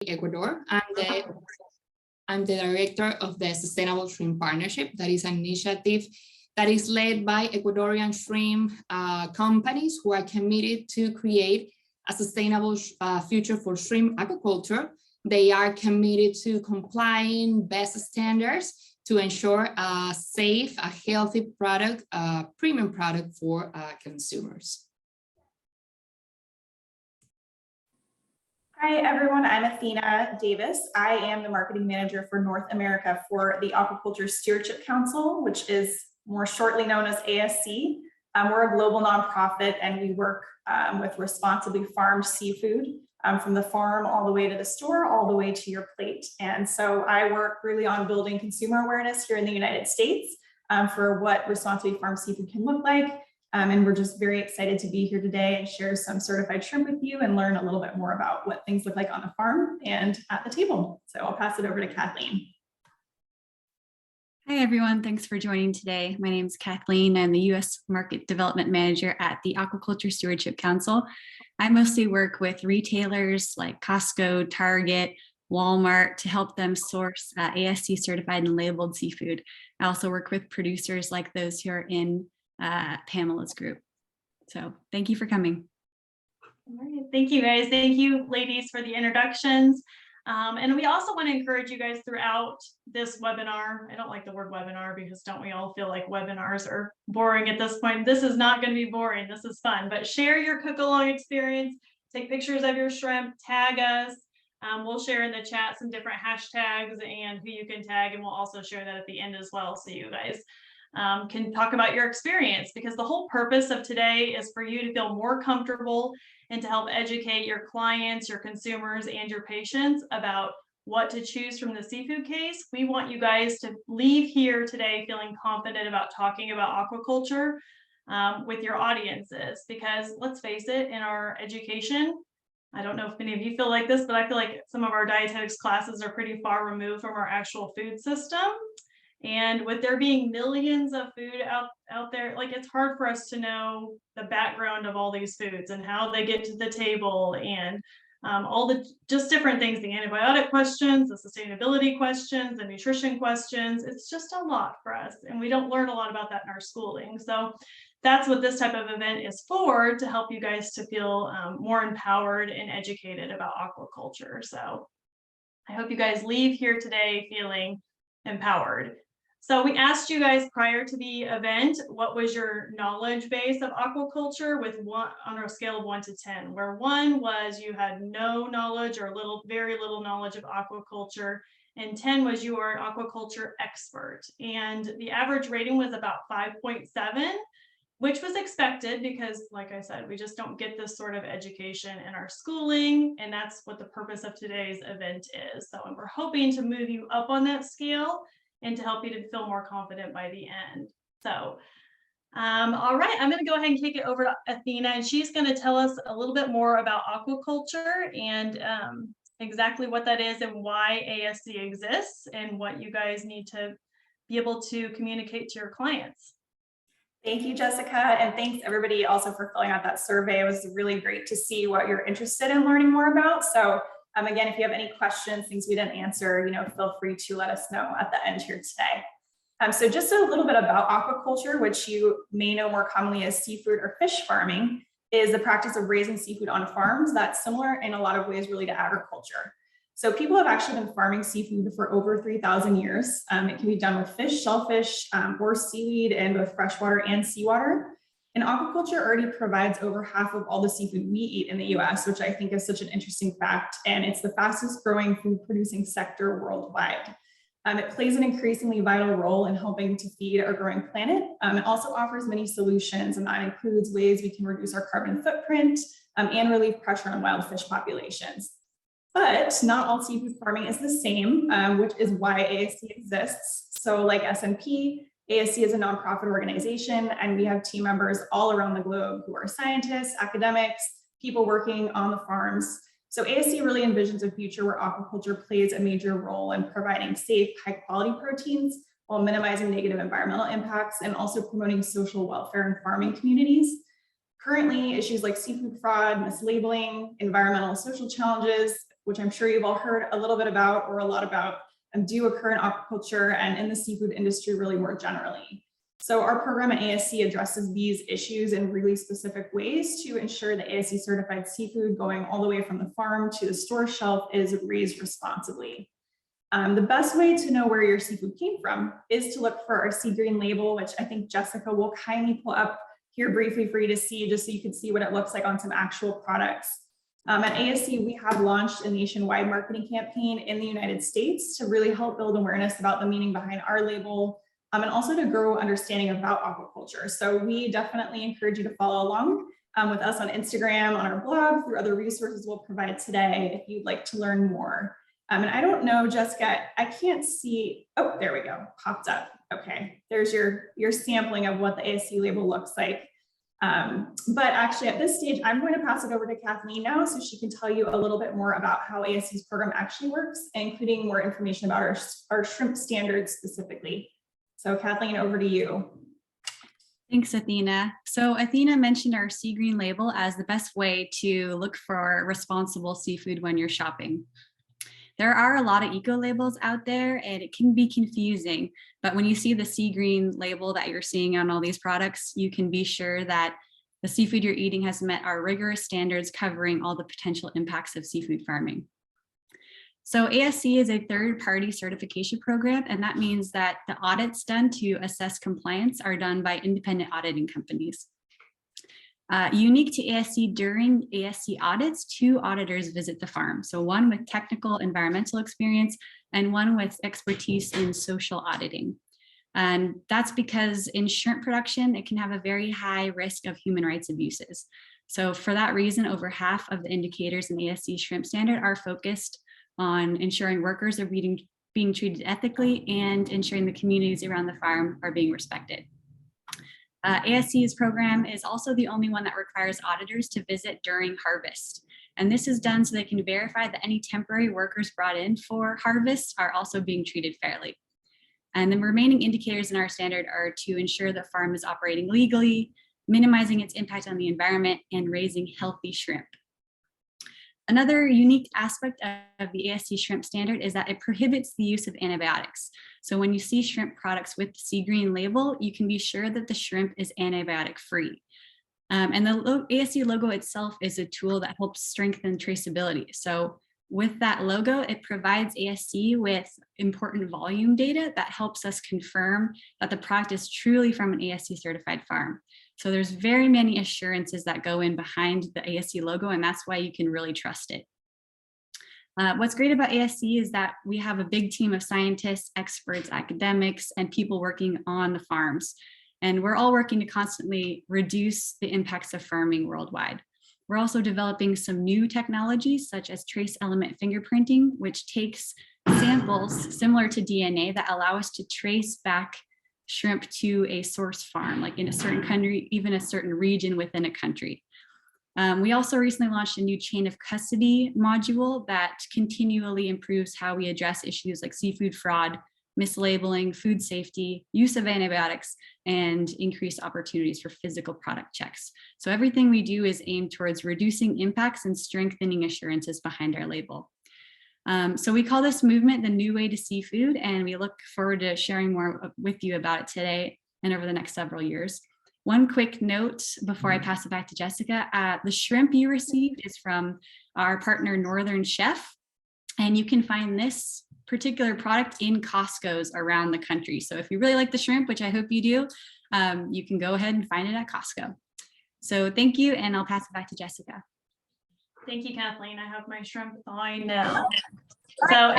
Ecuador. I'm the director of the Sustainable Shrimp Partnership. That is an initiative that is led by Ecuadorian shrimp companies who are committed to create a sustainable future for shrimp aquaculture. They are committed to complying best standards to ensure a safe, a healthy product, a premium product for consumers. Hi everyone, I'm Athena Davis. I am the marketing manager for North America for the Aquaculture Stewardship Council, which is more shortly known as ASC. We're a global nonprofit and we work with responsibly farmed seafood from the farm all the way to the store, all the way to your plate. And so I work really on building consumer awareness here in the United States for what responsibly farmed seafood can look like. And we're just very excited to be here today and share some certified shrimp with you and learn a little bit more about what things look like on the farm and at the table. So I'll pass it over to Kathleen. Hi, everyone. Thanks for joining today. My name is Kathleen. I'm the U.S. Market Development Manager at the Aquaculture Stewardship Council. I mostly work with retailers like Costco, Target, Walmart to help them source ASC certified and labeled seafood. I also work with producers like those who are in Pamela's group. So thank you for coming. All right, thank you guys. Thank you ladies for the introductions. And we also want to encourage you guys throughout this webinar. I don't like the word webinar because don't we all feel like webinars are boring at this point? This is not going to be boring. This is fun, but share your cook along experience, take pictures of your shrimp, tag us. We'll share in the chat some different hashtags and who you can tag, and we'll also share that at the end as well. So you guys can talk about your experience, because the whole purpose of today is for you to feel more comfortable and to help educate your clients, your consumers, and your patients about what to choose from the seafood case. We want you guys to leave here today feeling confident about talking about aquaculture with your audiences, because let's face it, in our education, I don't know if many of you feel like this, but I feel like some of our dietetics classes are pretty far removed from our actual food system. And with there being millions of food out there, like it's hard for us to know the background of all these foods and how they get to the table and all the just different things, the antibiotic questions, the sustainability questions, the nutrition questions. It's just a lot for us. And we don't learn a lot about that in our schooling. So that's what this type of event is for, to help you guys to feel more empowered and educated about aquaculture. So I hope you guys leave here today feeling empowered. So we asked you guys prior to the event, what was your knowledge base of aquaculture with one on a scale of 1 to 10, where 1 was you had no knowledge or very little knowledge of aquaculture, and 10 was you are an aquaculture expert. And the average rating was about 5.7, which was expected because, like I said, we just don't get this sort of education in our schooling, and that's what the purpose of today's event is. So we're hoping to move you up on that scale and to help you to feel more confident by the end. So, all right, I'm going to go ahead and kick it over to Athena, and she's going to tell us a little bit more about aquaculture and exactly what that is and why ASC exists and what you guys need to be able to communicate to your clients. Thank you, Jessica, and thanks everybody also for filling out that survey. It was really great to see what you're interested in learning more about. So again, if you have any questions, things we didn't answer, feel free to let us know at the end here today. So just a little bit about aquaculture, which you may know more commonly as seafood or fish farming, is the practice of raising seafood on farms that's similar in a lot of ways really to agriculture. So people have actually been farming seafood for over 3,000 years. It can be done with fish, shellfish, or seaweed in both freshwater and seawater. And aquaculture already provides over half of all the seafood we eat in the US, which I think is such an interesting fact. And it's the fastest growing food producing sector worldwide. It plays an increasingly vital role in helping to feed our growing planet. It also offers many solutions, and that includes ways we can reduce our carbon footprint and relieve pressure on wild fish populations. But not all seafood farming is the same, which is why ASC exists. So like SNP, ASC is a nonprofit organization, and we have team members all around the globe who are scientists, academics, people working on the farms. So ASC really envisions a future where aquaculture plays a major role in providing safe, high-quality proteins while minimizing negative environmental impacts and also promoting social welfare in farming communities. Currently, issues like seafood fraud, mislabeling, environmental and social challenges which I'm sure you've all heard a little bit about or a lot about, do occur in aquaculture and in the seafood industry really more generally. So our program at ASC addresses these issues in really specific ways to ensure that ASC certified seafood going all the way from the farm to the store shelf is raised responsibly. The best way to know where your seafood came from is to look for our Sea Green label, which I think Jessica will kindly pull up here briefly for you to see, just so you can see what it looks like on some actual products. At ASC, we have launched a nationwide marketing campaign in the United States to really help build awareness about the meaning behind our label, and also to grow understanding about aquaculture. So we definitely encourage you to follow along with us on Instagram, on our blog, through other resources we'll provide today if you'd like to learn more. And I don't know, Jessica, I can't see, oh, there we go, popped up. Okay, there's your sampling of what the ASC label looks like. But actually at this stage, I'm going to pass it over to Kathleen now so she can tell you a little bit more about how ASC's program actually works, including more information about our shrimp standards specifically. So Kathleen, over to you. Thanks, Athena. So Athena mentioned our Sea Green label as the best way to look for responsible seafood when you're shopping. There are a lot of eco labels out there and it can be confusing, but when you see the Sea Green label that you're seeing on all these products, you can be sure that the seafood you're eating has met our rigorous standards covering all the potential impacts of seafood farming. So ASC is a third-party certification program, and that means that the audits done to assess compliance are done by independent auditing companies. Unique to ASC, during ASC audits, 2 auditors visit the farm. So one with technical environmental experience and one with expertise in social auditing. And that's because in shrimp production, it can have a very high risk of human rights abuses. So for that reason, over half of the indicators in ASC shrimp standard are focused on ensuring workers are being treated ethically and ensuring the communities around the farm are being respected. ASC's program is also the only one that requires auditors to visit during harvest. And this is done so they can verify that any temporary workers brought in for harvest are also being treated fairly. And the remaining indicators in our standard are to ensure the farm is operating legally, minimizing its impact on the environment, and raising healthy shrimp. Another unique aspect of the ASC shrimp standard is that it prohibits the use of antibiotics. So when you see shrimp products with the Sea Green label, you can be sure that the shrimp is antibiotic free. And the ASC logo itself is a tool that helps strengthen traceability. So with that logo, it provides ASC with important volume data that helps us confirm that the product is truly from an ASC certified farm. So there's very many assurances that go in behind the ASC logo, and that's why you can really trust it. What's great about ASC is that we have a big team of scientists, experts, academics, and people working on the farms. And we're all working to constantly reduce the impacts of farming worldwide. We're also developing some new technologies such as trace element fingerprinting, which takes samples similar to DNA that allow us to trace back shrimp to a source farm, like in a certain country, even a certain region within a country. We also recently launched a new chain of custody module that continually improves how we address issues like seafood fraud, mislabeling, food safety, use of antibiotics, and increased opportunities for physical product checks. So everything we do is aimed towards reducing impacts and strengthening assurances behind our label. So we call this movement the new way to seafood, and we look forward to sharing more with you about it today and over the next several years. One quick note before I pass it back to Jessica, the shrimp you received is from our partner Northern Chef, and you can find this particular product in Costco's around the country. So if you really like the shrimp, which I hope you do, you can go ahead and find it at Costco. So thank you, and I'll pass it back to Jessica. Thank you, Kathleen. I have my shrimp thawing now. So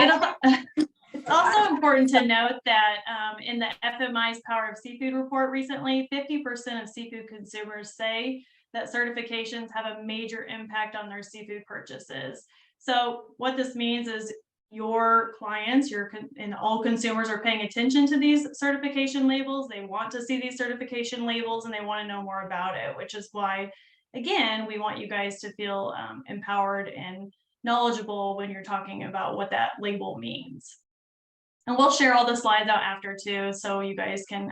it's also important to note that in the FMI's Power of Seafood report recently, 50% of seafood consumers say that certifications have a major impact on their seafood purchases. So what this means is your clients, and all consumers are paying attention to these certification labels. They want to see these certification labels and they want to know more about it, which is why, again, we want you guys to feel empowered and knowledgeable when you're talking about what that label means. And we'll share all the slides out after too, so you guys can,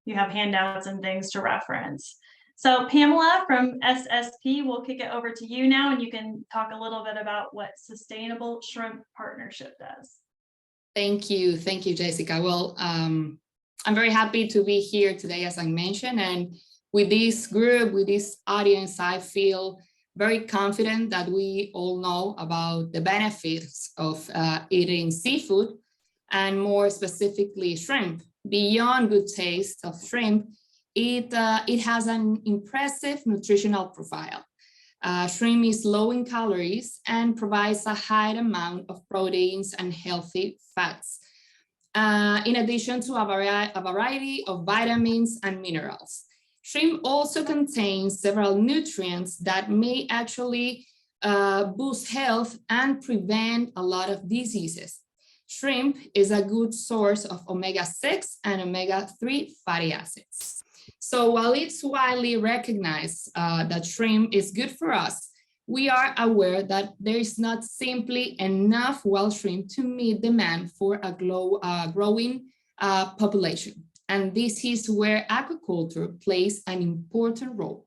you have handouts and things to reference. So Pamela from SSP, we'll kick it over to you now, and you can talk a little bit about what Sustainable Shrimp Partnership does. Thank you, Jessica. Well, I'm very happy to be here today, as I mentioned, and with this group, with this audience, I feel very confident that we all know about the benefits of eating seafood, and more specifically shrimp. Beyond good taste of shrimp, it has an impressive nutritional profile. Shrimp is low in calories and provides a high amount of proteins and healthy fats, in addition to a variety of vitamins and minerals. Shrimp also contains several nutrients that may actually boost health and prevent a lot of diseases. Shrimp is a good source of omega-6 and omega-3 fatty acids. So while it's widely recognized that shrimp is good for us, we are aware that there is not simply enough wild shrimp to meet demand for a growing population. And this is where aquaculture plays an important role.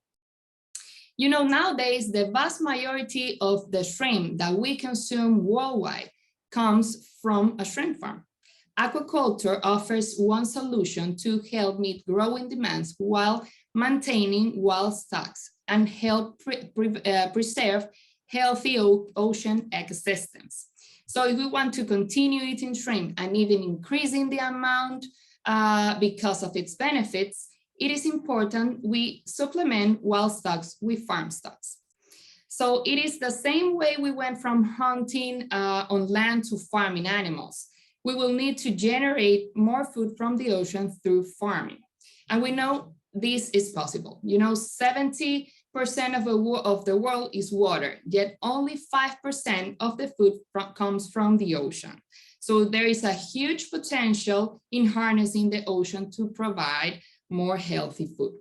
You know, nowadays, the vast majority of the shrimp that we consume worldwide comes from a shrimp farm. Aquaculture offers one solution to help meet growing demands while maintaining wild stocks and help preserve healthy ocean ecosystems. So if we want to continue eating shrimp and even increasing the amount because of its benefits, it is important we supplement wild stocks with farm stocks. So it is the same way we went from hunting on land to farming animals. We will need to generate more food from the ocean through farming. And we know this is possible. You know, 70% of the world is water, yet only 5% of the food comes from the ocean. So there is a huge potential in harnessing the ocean to provide more healthy food.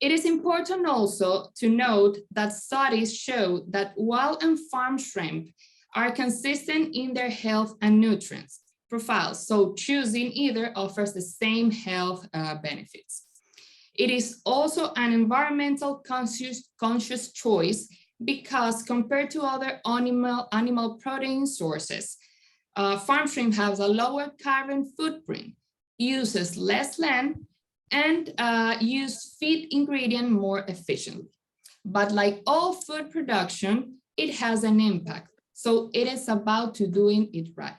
It is important also to note that studies show that wild and farm shrimp are consistent in their health and nutrients profiles, so choosing either offers the same health benefits. It is also an environmental conscious choice because compared to other animal protein sources, farm shrimp has a lower carbon footprint, uses less land, and use feed ingredient more efficiently. But like all food production, it has an impact. So it is about doing it right.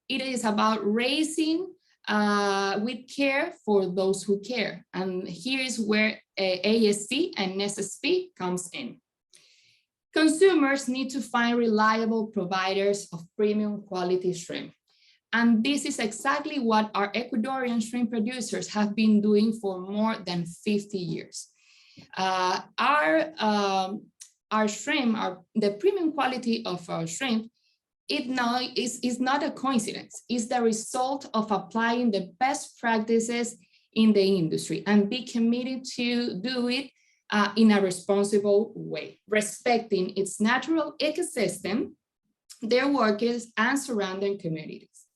It is about raising with care for those who care. And here is where ASC and SSP comes in. Consumers need to find reliable providers of premium quality shrimp. And this is exactly what our Ecuadorian shrimp producers have been doing for more than 50 years. Our shrimp, the premium quality of our shrimp, is not a coincidence. It's the result of applying the best practices in the industry and be committed to do it in a responsible way, respecting its natural ecosystem, their workers, and surrounding communities.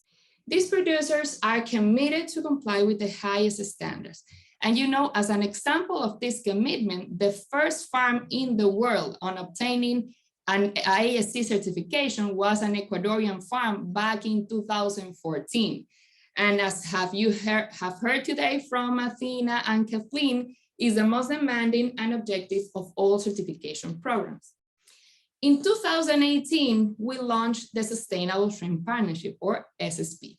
These producers are committed to comply with the highest standards. And you know, as an example of this commitment, the first farm in the world on obtaining an ASC certification was an Ecuadorian farm back in 2014. And as have heard today from Athena and Kathleen, is the most demanding and objective of all certification programs. In 2018, we launched the Sustainable Shrimp Partnership, or SSP.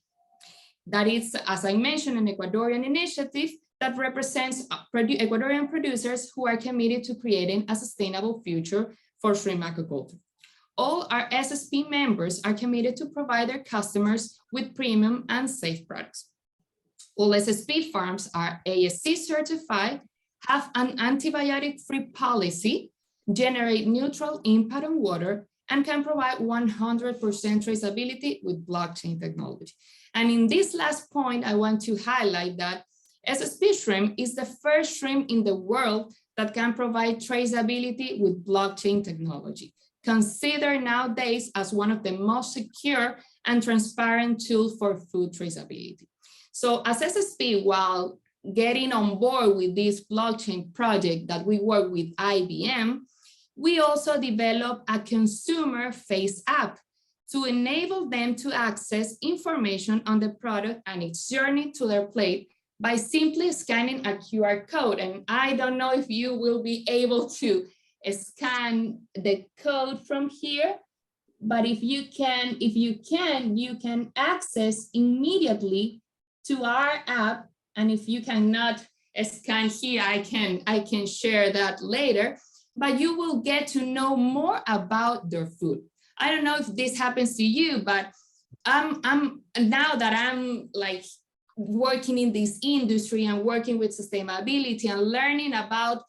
That is, as I mentioned, an Ecuadorian initiative that represents Ecuadorian producers who are committed to creating a sustainable future for shrimp aquaculture. All our SSP members are committed to provide their customers with premium and safe products. All SSP farms are ASC certified, have an antibiotic-free policy, generate neutral impact on water, and can provide 100% traceability with blockchain technology. And in this last point, I want to highlight that SSP shrimp is the first shrimp in the world that can provide traceability with blockchain technology, considered nowadays as one of the most secure and transparent tools for food traceability. So as SSP, while getting on board with this blockchain project that we work with IBM, we also develop a consumer-faced app to enable them to access information on the product and its journey to their plate by simply scanning a QR code. And I don't know if you will be able to scan the code from here, but if you can, you can access immediately to our app. And if you cannot scan here, I can share that later, but you will get to know more about their food. I don't know if this happens to you, but I'm now that I'm like working in this industry and working with sustainability and learning about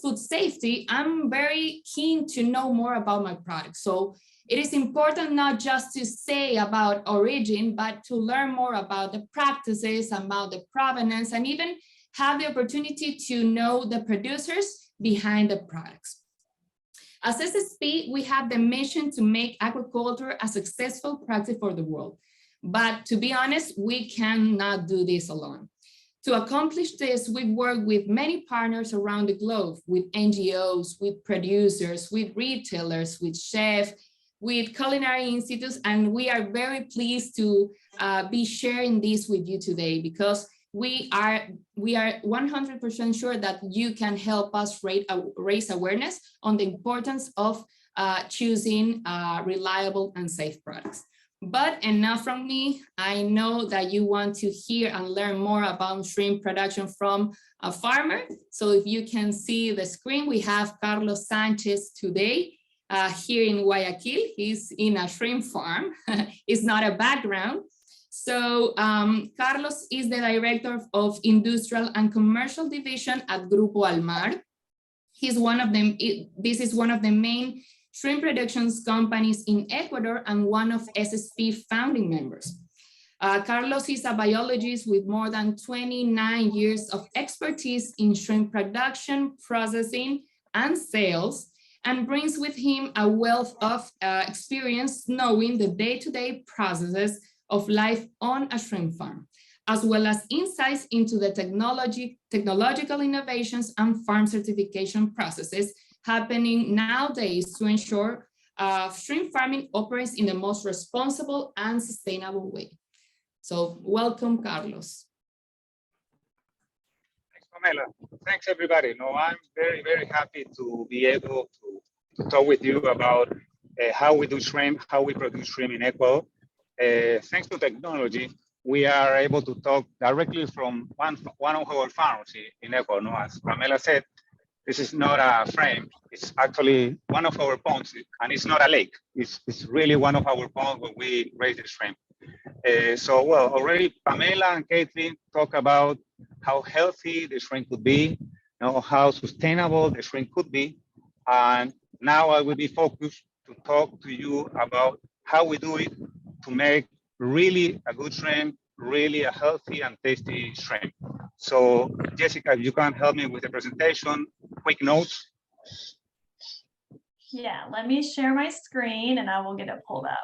food safety, I'm very keen to know more about my product. So it is important not just to say about origin, but to learn more about the practices, about the provenance, and even have the opportunity to know the producers behind the products. As SSP, we have the mission to make aquaculture a successful practice for the world. But to be honest, we cannot do this alone. To accomplish this, we work with many partners around the globe, with NGOs, with producers, with retailers, with chefs, with culinary institutes, and we are very pleased to be sharing this with you today, because we are 100% sure that you can help us raise awareness on the importance of choosing reliable and safe products. But enough from me. I know that you want to hear and learn more about shrimp production from a farmer. So if you can see the screen, we have Carlos Sanchez today. Here in Guayaquil, he's in a shrimp farm. It's not a background. So Carlos is the director of Industrial and Commercial Division at Grupo Almar. He's one of them. This is one of the main shrimp productions companies in Ecuador and one of SSP founding members. Carlos is a biologist with more than 29 years of expertise in shrimp production, processing, and sales, and brings with him a wealth of experience knowing the day-to-day processes of life on a shrimp farm, as well as insights into the technological innovations and farm certification processes happening nowadays to ensure shrimp farming operates in the most responsible and sustainable way. So welcome, Carlos. Pamela. Thanks, everybody. No, I'm very, very happy to be able to talk with you about how we do shrimp, how we produce shrimp in Ecuador. Thanks to technology, we are able to talk directly from one of our farms in Ecuador. No, as Pamela said, this is not a frame. It's actually one of our ponds, and it's not a lake. It's really one of our ponds where we raise the shrimp. Well, already Pamela and Caitlin talk about how healthy the shrimp could be, how sustainable the shrimp could be. And now I will be focused to talk to you about how we do it to make really a good shrimp, really a healthy and tasty shrimp. So Jessica, if you can help me with the presentation, quick notes. Yeah, let me share my screen and I will get it pulled up.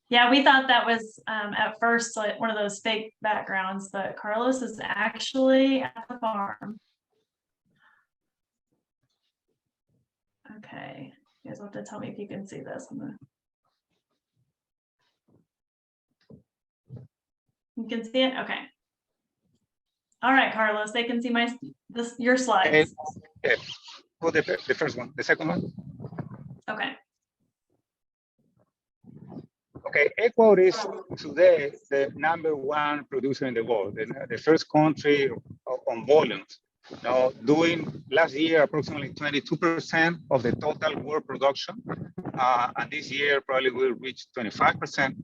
Yeah, we thought that was at first like one of those fake backgrounds, but Carlos is actually at the farm. Okay, you guys have to tell me if you can see this. You can see it? Okay. All right, Carlos, they can see your slides. Okay. Oh, the first one, the second one. Okay. Okay, Ecuador is today the #1 producer in the world, the first country on volumes. Now, doing last year approximately 22% of the total world production, and this year probably will reach 25%.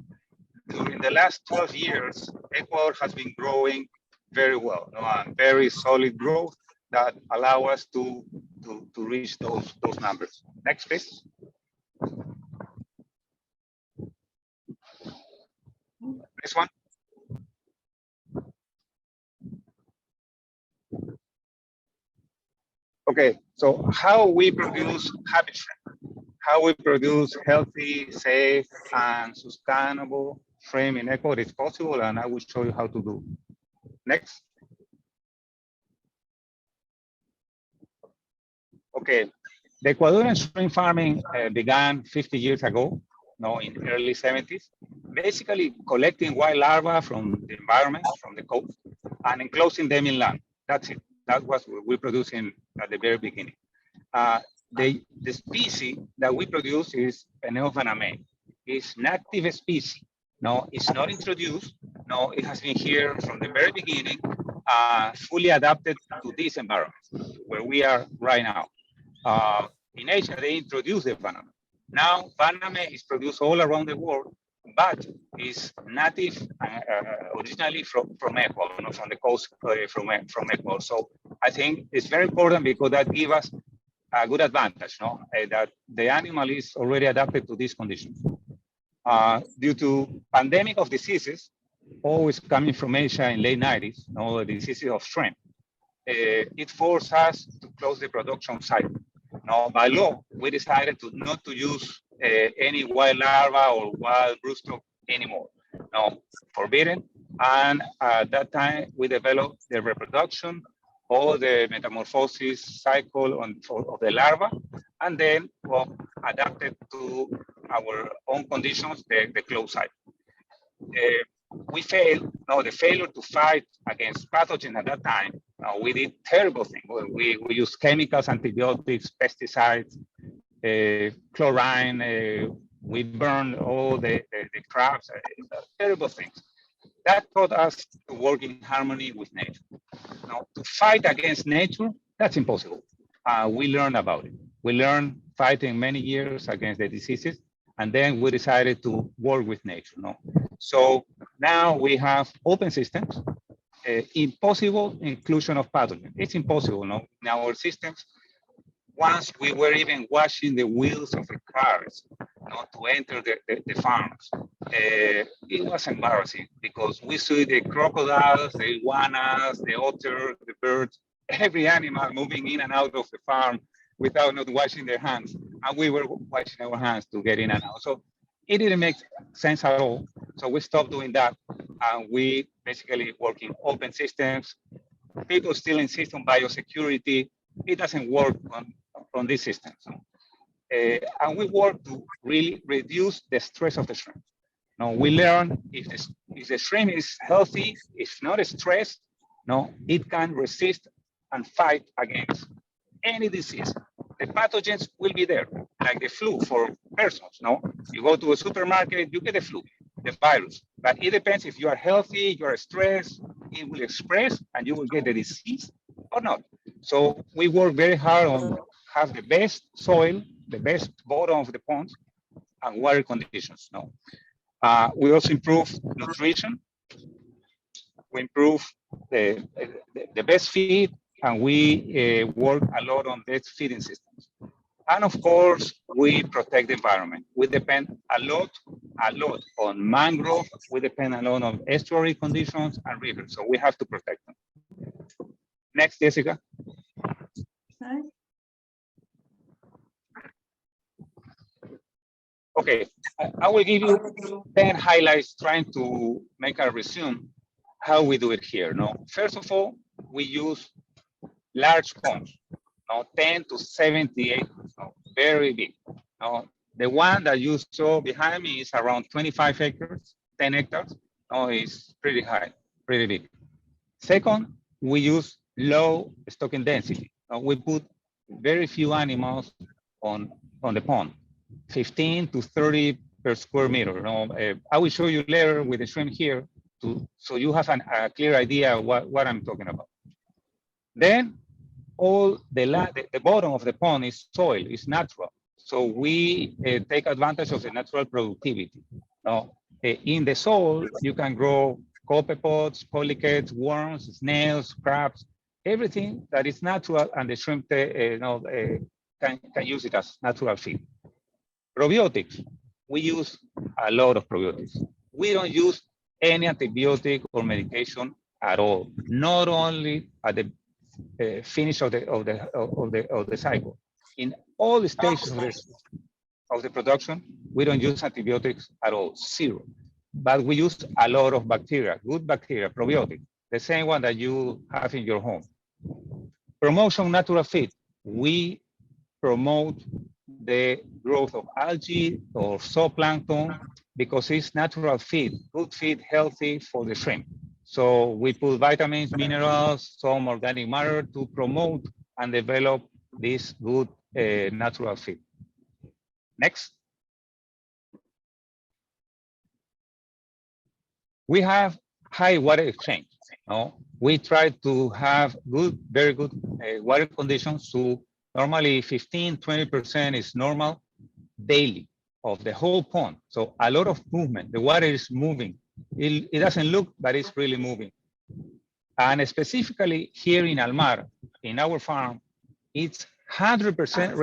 During the last 12 years, Ecuador has been growing very well, and very solid growth that allow us to reach those numbers. Next, please. This one. Okay, so how we produce happy shrimp, how we produce healthy, safe, and sustainable shrimp in Ecuador is possible, and I will show you how to do. Next. Okay, the Ecuadorian shrimp farming began 50 years ago, in the early 70s, basically collecting wild larvae from the environment, from the coast, and enclosing them in land. That's it. That was what we produced at the very beginning. The species that we produce is Peneophanameae. It's native species. No, it's not introduced. No, it has been here from the very beginning, fully adapted to this environment where we are right now. In Asia, they introduced the Panama. Now, Panama is produced all around the world, but is native originally from Ecuador, from the coast from Ecuador. So I think it's very important because that gives us a good advantage, that the animal is already adapted to these conditions. Due to pandemic of diseases, always coming from Asia in late 90s, the diseases of shrimp, it forced us to close the production cycle. Now, by law, we decided not to use any wild larva or wild broodstock anymore. No, forbidden. And at that time, we developed the reproduction or the metamorphosis cycle of the larva, and then adapted to our own conditions, the closed cycle. We failed. The failure to fight against pathogens at that time, we did terrible things. We used chemicals, antibiotics, pesticides, chlorine. We burned all the crabs, terrible things. That taught us to work in harmony with nature. Now, to fight against nature, that's impossible. We learned about it. We learned fighting many years against the diseases, and then we decided to work with nature. So now we have open systems, impossible inclusion of pathogens. It's impossible, in our systems. Once we were even washing the wheels of the cars, to enter the farms. It was embarrassing because we saw the crocodiles, the iguanas, the otter, the birds, every animal moving in and out of the farm without not washing their hands. And we were washing our hands to get in and out. So it didn't make sense at all. So we stopped doing that. And we basically work in open systems. People still insist on biosecurity. It doesn't work on these systems. And we work to really reduce the stress of the shrimp. Now we learn if the shrimp is healthy, if not stressed, it can resist and fight against any disease. The pathogens will be there, like the flu for persons. You go to a supermarket, you get the flu, the virus. But it depends if you are healthy, you are stressed, it will express and you will get the disease or not. So we work very hard on have the best soil, the best bottom of the ponds, and water conditions. We also improve nutrition. We improve the best feed, and we work a lot on best feeding systems. And of course, we protect the environment. We depend a lot on mangrove. We depend a lot on estuary conditions and rivers. So we have to protect them. Next, Jessica. Okay, I will give you 10 highlights trying to make a resume how we do it here. First of all, we use large ponds, 10 to 70 acres, very big. The one that you saw behind me is around 25 acres, 10 hectares. It's pretty high, pretty big. Second, we use low stocking density. We put very few animals on the pond, 15 to 30 per square meter. I will show you later with the shrimp here, so you have a clear idea what I'm talking about. Then all the bottom of the pond is soil, is natural. So we take advantage of the natural productivity. In the soil, you can grow copepods, polychaetes, worms, snails, crabs, everything that is natural, and the shrimp can use it as natural feed. Probiotics, we use a lot of probiotics. We don't use any antibiotic or medication at all, not only at the finish of the cycle. In all the stages of the production, we don't use antibiotics at all, zero. But we use a lot of bacteria, good bacteria, probiotics, the same one that you have in your home. Promotion natural feed. We promote the growth of algae or zooplankton because it's natural feed, good feed, healthy for the shrimp. So we put vitamins, minerals, some organic matter to promote and develop this good natural feed. Next. We have high water exchange. No? We try to have good, very good water conditions. So normally 15, 20% is normal daily of the whole pond. So a lot of movement. The water is moving. It doesn't look, but it's really moving. And specifically here in Almar, in our farm, it's 100%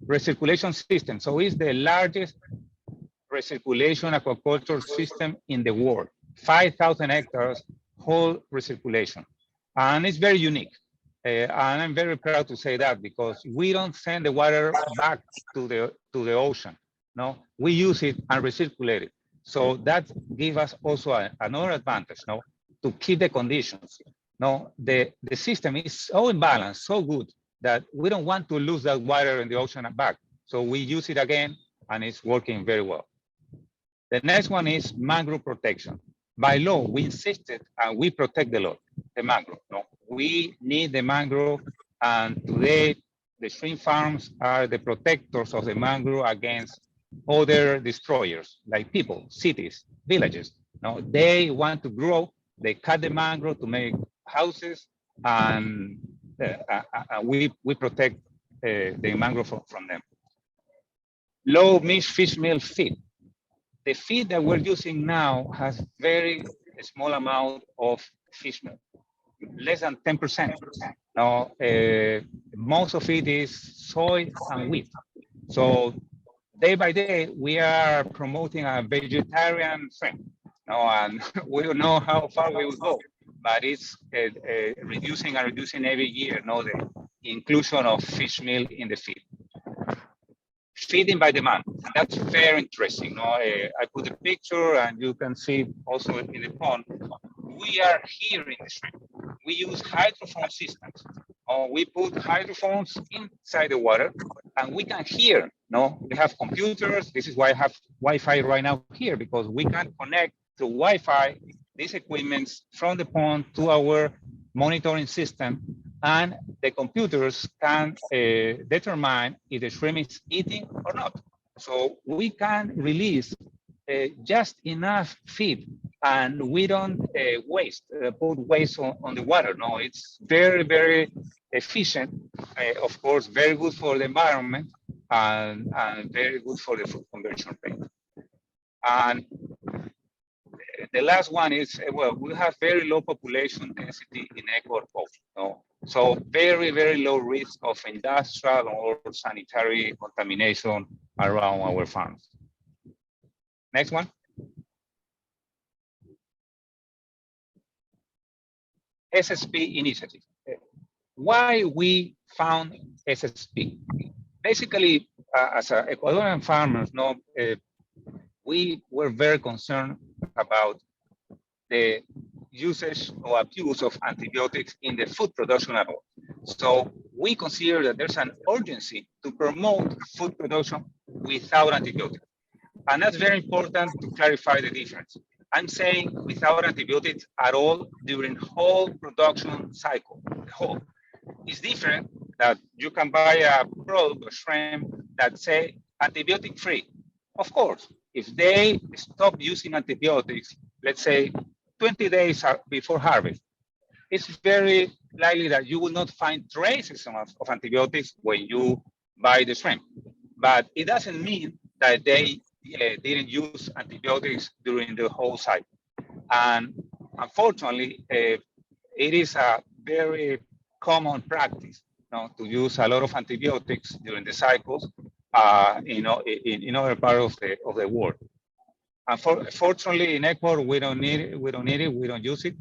recirculation system. So it's the largest recirculation aquaculture system in the world. 5,000 hectares, whole recirculation. And it's very unique. And I'm very proud to say that because we don't send the water back to the ocean. No, we use it and recirculate it. So that gives us also another advantage, no, to keep the conditions. No, the system is so imbalanced, so good that we don't want to lose that water in the ocean and back. So we use it again, and it's working very well. The next one is mangrove protection. By law, we insisted and we protect the mangrove. No, we need the mangrove, and today the shrimp farms are the protectors of the mangrove against other destroyers like people, cities, villages. No, they want to grow. They cut the mangrove to make houses, and we protect the mangrove from them. Low mixed fish meal feed. The feed that we're using now has very small amount of fish meal, less than 10%. Now, most of it is soy and wheat. So day by day, we are promoting a vegetarian shrimp. Now, and we don't know how far we will go, but it's reducing and reducing every year, the inclusion of fish meal in the feed. Feeding by demand, that's very interesting. I put a picture and you can see also in the pond. We are hearing the shrimp. We use hydrophone systems. We put hydrophones inside the water and we can hear. We have computers. This is why I have Wi-Fi right now here, because we can connect to Wi-Fi these equipments from the pond to our monitoring system, and the computers can determine if the shrimp is eating or not. So we can release just enough feed, and we don't put waste on the water. No, it's very, very efficient. Of course, very good for the environment and very good for the food conversion rate. And the last one is, well, we have very low population density in Ecuador coast. So very, very low risk of industrial or sanitary contamination around our farms. Next one. SSP initiative. Why we found SSP? Basically, as Ecuadorian farmers, we were very concerned about the usage or abuse of antibiotics in the food production at all. So we consider that there's an urgency to promote food production without antibiotics. And that's very important to clarify the difference. I'm saying without antibiotics at all during whole production cycle. Whole. It's different that you can buy a product or shrimp that say antibiotic free. Of course, if they stop using antibiotics, let's say 20 days before harvest, it's very likely that you will not find traces of antibiotics when you buy the shrimp. But it doesn't mean that they didn't use antibiotics during the whole cycle. And unfortunately, it is a very common practice to use a lot of antibiotics during the cycles in other parts of the world. Unfortunately, in Ecuador, we don't need it, we don't use it.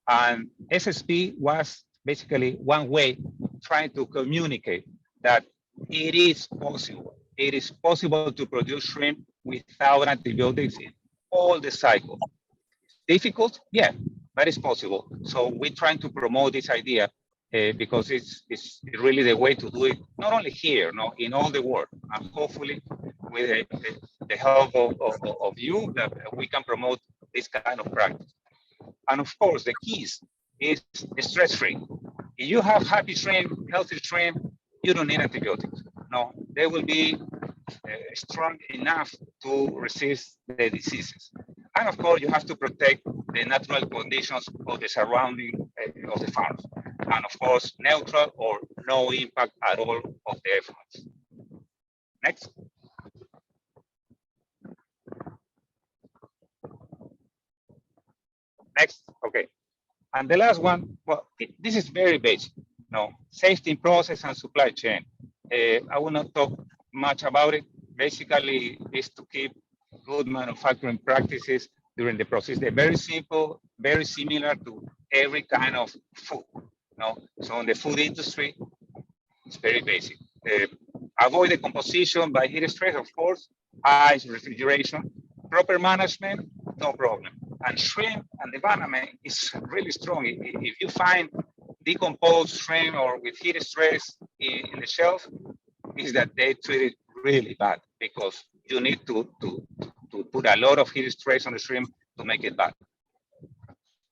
And SSP was basically one way trying to communicate that it is possible. It is possible to produce shrimp without antibiotics in all the cycle. Difficult? Yeah, but it's possible. So we're trying to promote this idea because it's really the way to do it, not only here, no, in all the world, and hopefully with the help of you, that we can promote this kind of practice. And of course, the keys is stress-free. If you have happy shrimp, healthy shrimp, you don't need antibiotics. No, they will be strong enough to resist the diseases. And of course, you have to protect the natural conditions of the surrounding of the farms. And of course, neutral or no impact at all of the effluents. Next. Next, okay. And the last one, well, this is very basic. No, safety in process and supply chain. I will not talk much about it. Basically, is to keep good manufacturing practices during the process. They're very simple, very similar to every kind of food. No, so in the food industry, it's very basic. Avoid the composition by heat stress, of course, ice, refrigeration, proper management, no problem. And shrimp and development is really strong. If you find decomposed shrimp or with heat stress in the shelf, is that they treat it really bad, because you need to put a lot of heat stress on the shrimp to make it bad.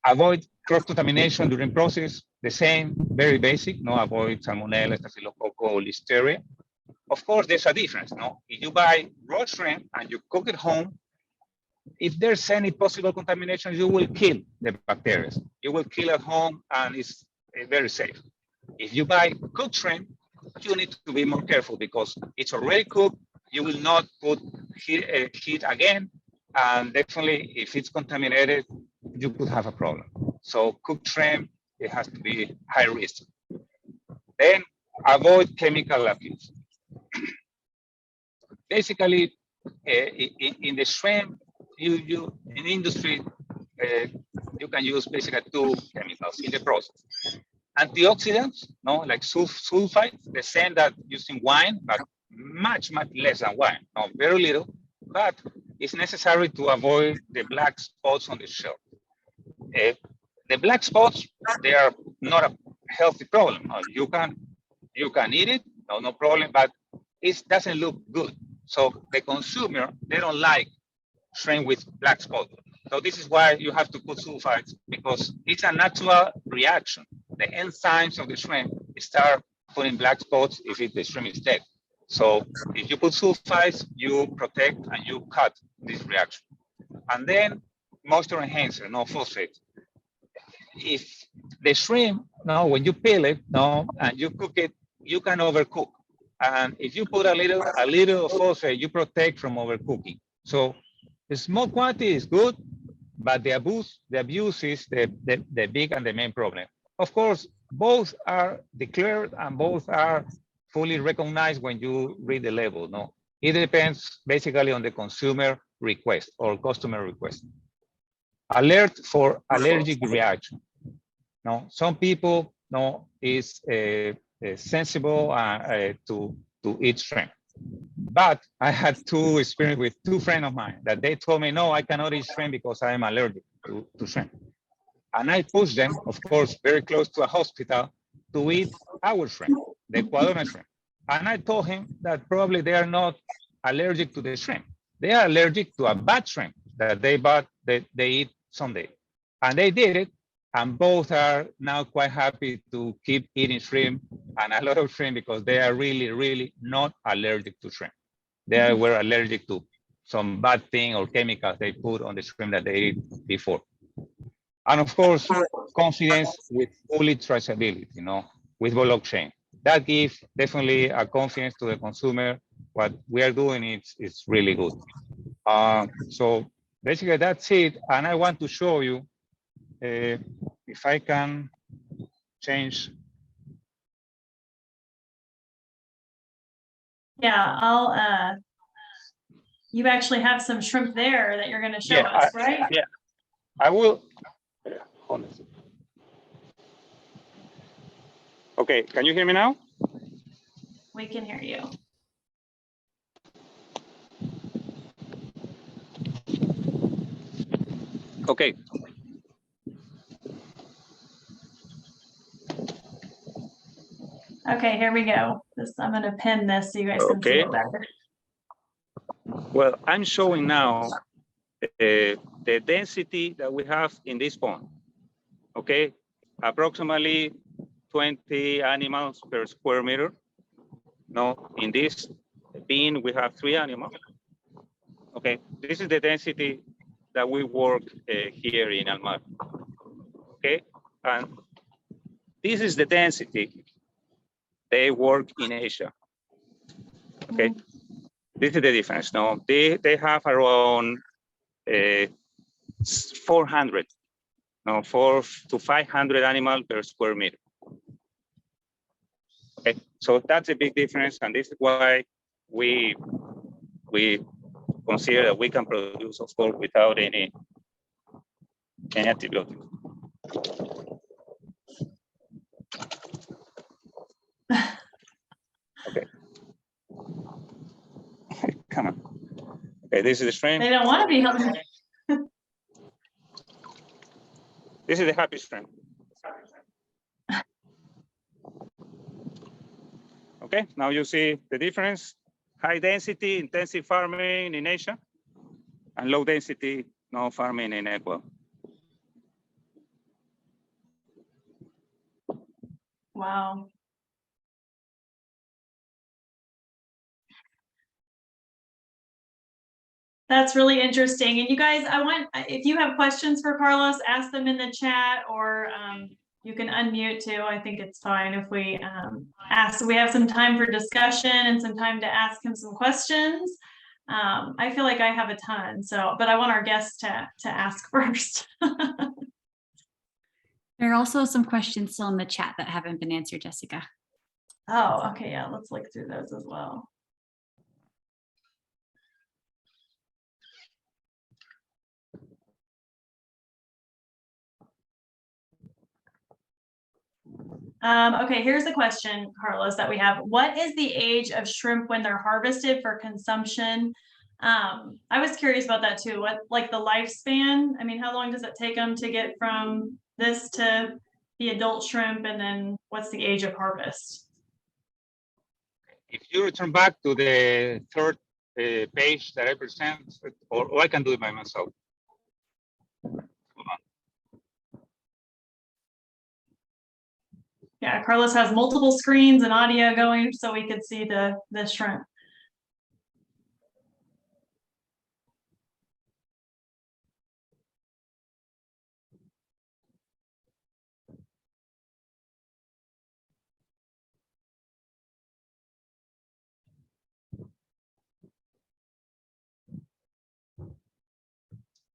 Avoid cross-contamination during process, the same, very basic, no, avoid salmonella, staphylococcus, listeria. Of course, there's a difference, no? If you buy raw shrimp and you cook it home, if there's any possible contamination, you will kill the bacteria. You will kill at home, and it's very safe. If you buy cooked shrimp, you need to be more careful, because it's already cooked. You will not put heat again, and definitely if it's contaminated, you could have a problem. So cooked shrimp, it has to be high risk. Then avoid chemical abuse. Basically, in the shrimp, you in industry, you can use basically two chemicals in the process. Antioxidants, no, like sulfites, the same that using wine, but much less than wine, no, very little, but it's necessary to avoid the black spots on the shell. The black spots, they are not a healthy problem. You can eat it, no problem, but it doesn't look good. So the consumer, they don't like shrimp with black spots. So this is why you have to put sulfites, because it's a natural reaction. The enzymes of the shrimp start putting black spots if the shrimp is dead. So if you put sulfites, you protect and you cut this reaction. And then moisture enhancer, no phosphate. If the shrimp, no, when you peel it, no, and you cook it, you can overcook. And if you put a little phosphate, you protect from overcooking. So the small quantity is good, but the abuse is the big and the main problem. Of course, both are declared and both are fully recognized when you read the label. No, it depends basically on the consumer request or customer request. Alert for allergic reaction. No, some people is sensible to eat shrimp. But I had two experience with two friends of mine that they told me, no, I cannot eat shrimp because I am allergic to shrimp. And I pushed them, of course, very close to a hospital to eat our shrimp, the Ecuadorian shrimp. And I told him that probably they are not allergic to the shrimp. They are allergic to a bad shrimp that they eat someday. And they did it. And both are now quite happy to keep eating shrimp and a lot of shrimp because they are really not allergic to shrimp. They were allergic to some bad thing or chemicals they put on the shrimp that they ate before. And of course, confidence with fully traceability, with blockchain. That gives definitely a confidence to the consumer. What we are doing is really good. So basically that's it. And I want to show you if I can change. Yeah, you actually have some shrimp there that you're going to show us, right? Yeah, I will. Okay, can you hear me now? We can hear you. Okay. Okay, here we go. I'm going to pin this so you guys can see it better. Well, I'm showing now the density that we have in this pond. Okay, approximately 20 animals per square meter. Now, in this bin, we have 3 animals. Okay, this is the density that we work here in Almar. Okay, and this is the density they work in Asia. Okay, this is the difference. Now, they have around 400, no, 400 to 500 animals per square meter. Okay, so that's a big difference, and this is why we consider that we can produce, of course, without any antibiotics. Okay. Come on. Okay, this is the shrimp. They don't want to be hungry. This is the happy shrimp. Okay, now you see the difference. High density, intensive farming in Asia, and low density, no farming in Ecuador. Wow. That's really interesting. And you guys, if you have questions for Carlos, ask them in the chat, or you can unmute too. I think it's fine if we ask. We have some time for discussion and some time to ask him some questions. I feel like I have a ton, but I want our guests to ask first. There are also some questions still in the chat that haven't been answered, Jessica. Oh, okay, yeah, let's look through those as well. Okay, here's a question, Carlos, that we have. What is the age of shrimp when they're harvested for consumption? I was curious about that too. What, like the lifespan? I mean, how long does it take them to get from this to the adult shrimp, and then what's the age of harvest? If you return back to the third page that I present, or I can do it by myself. Yeah, Carlos has multiple screens and audio going so we could see the shrimp.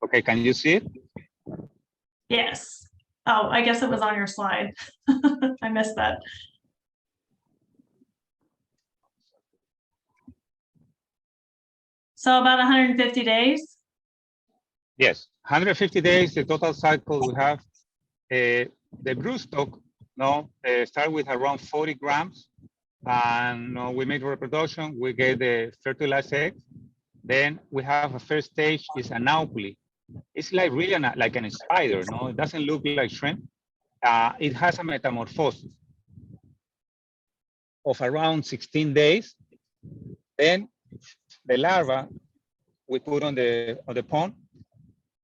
Okay, can you see it? Yes. Oh, I guess it was on your slide. I missed that. So about 150 days? Yes, 150 days, the total cycle we have. The broodstock start with around 40 grams, and we make reproduction, we get the fertilized egg. Then we have a first stage is an aupli. It's like really like a spider, no? It doesn't look like shrimp. It has a metamorphosis of around 16 days. Then the larva we put on the pond.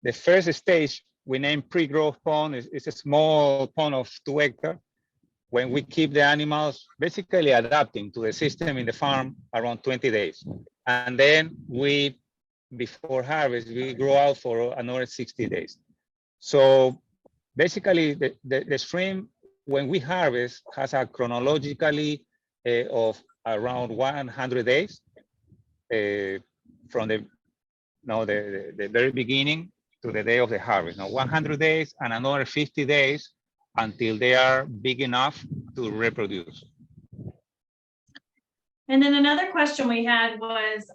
The first stage we name pre-growth pond. It's a small pond of 2 hectares. When we keep the animals basically adapting to the system in the farm around 20 days. And then before harvest, we grow out for another 60 days. So basically the shrimp, when we harvest, has a chronologically of around 100 days from the very beginning to the day of the harvest. Now 100 days and another 50 days until they are big enough to reproduce. And then another question we had was,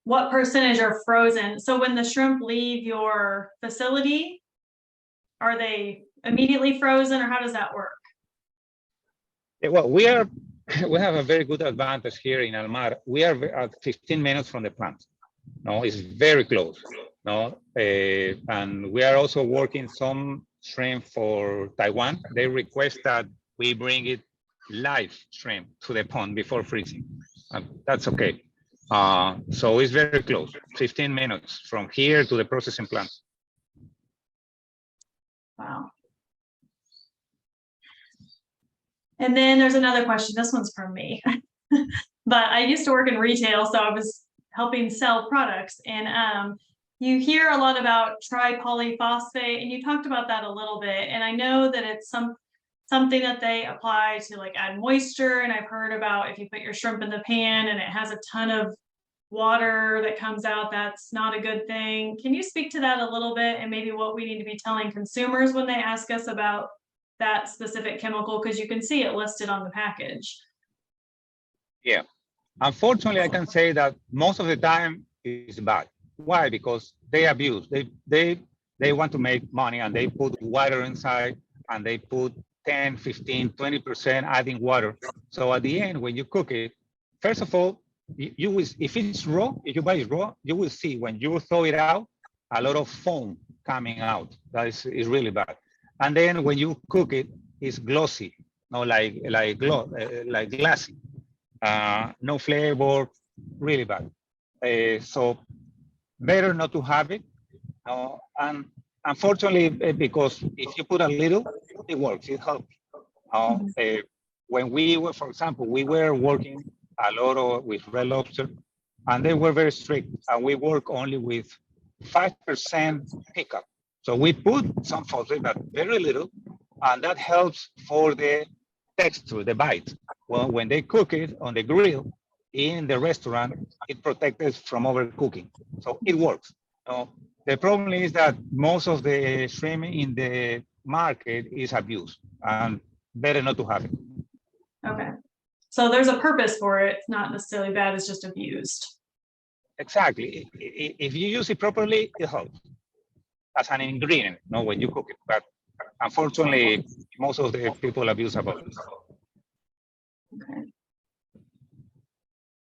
what percentage are frozen? So when the shrimp leave your facility, are they immediately frozen, or how does that work? Well, we have a very good advantage here in Almar. We are at 15 minutes from the plant. No, it's very close. No, and we are also working some shrimp for Taiwan. They request that we bring it live shrimp to the pond before freezing. That's okay. So it's very close, 15 minutes from here to the processing plant. Wow. And then there's another question. This one's from me. But I used to work in retail, so I was helping sell products. And you hear a lot about tripolyphosphate, and you talked about that a little bit. And I know that it's something that they apply to like add moisture. And I've heard about if you put your shrimp in the pan and it has a ton of water that comes out, that's not a good thing. Can you speak to that a little bit, and maybe what we need to be telling consumers when they ask us about that specific chemical, because you can see it listed on the package? Yeah, unfortunately, I can say that most of the time it's bad. Why? Because they abuse. They want to make money, and they put water inside, and they put 10, 15, 20% adding water. So at the end, when you cook it, first of all, you will, if it's raw, if you buy it raw, you will see when you throw it out, a lot of foam coming out. That is really bad. And then when you cook it, it's glossy, no, like glassy. No flavor, really bad. So better not to have it. And unfortunately, because if you put a little, it works, it helps. When we were, for example, we were working a lot with Red Lobster, and they were very strict, and we work only with 5% pickup. So we put some phosphate, but very little, and that helps for the texture, the bite. Well, when they cook it on the grill in the restaurant, it protects us from overcooking. So it works. The problem is that most of the shrimp in the market is abused, and better not to have it. Okay. So there's a purpose for it. It's not necessarily bad, it's just abused. Exactly. If you use it properly, it helps as an ingredient, when you cook it. But unfortunately, most of the people abuse about it. Okay.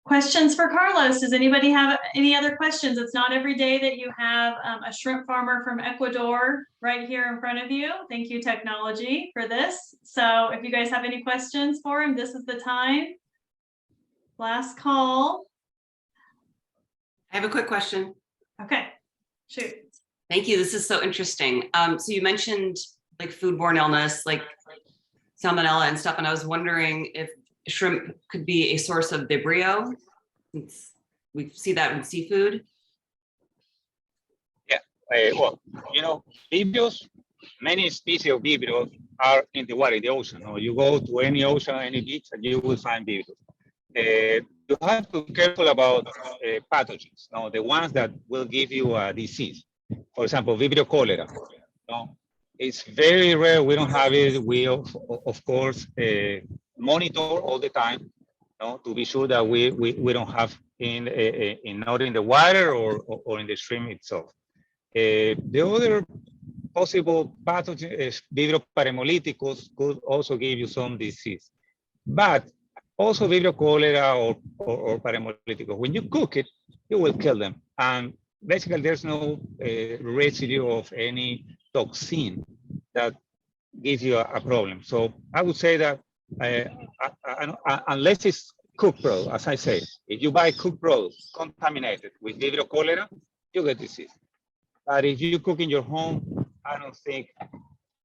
Questions for Carlos? Does anybody have any other questions? It's not every day that you have a shrimp farmer from Ecuador right here in front of you. Thank you, technology, for this. So if you guys have any questions for him, this is the time. Last call. I have a quick question. Okay, shoot. Thank you. This is so interesting. So you mentioned like foodborne illness, like salmonella and stuff, and I was wondering if shrimp could be a source of Vibrio. We see that in seafood. Yeah, well, Vibrios, many species of Vibrios are in the water, in the ocean. You go to any ocean, any beach, and you will find Vibrios. You have to be careful about pathogens, the ones that will give you a disease. For example, Vibrio cholera. It's very rare. We don't have it. We, of course, monitor all the time, to be sure that we don't have not in the water or in the stream itself. The other possible pathogen, Vibrio parahemolyticus, could also give you some disease. But also Vibrio cholera or parahemolyticus, when you cook it, you will kill them. And basically, there's no residue of any toxin that gives you a problem. So I would say that unless it's cooked product, as I say, if you buy cooked products contaminated with Vibrio cholera, you get disease. But if you cook in your home, I don't think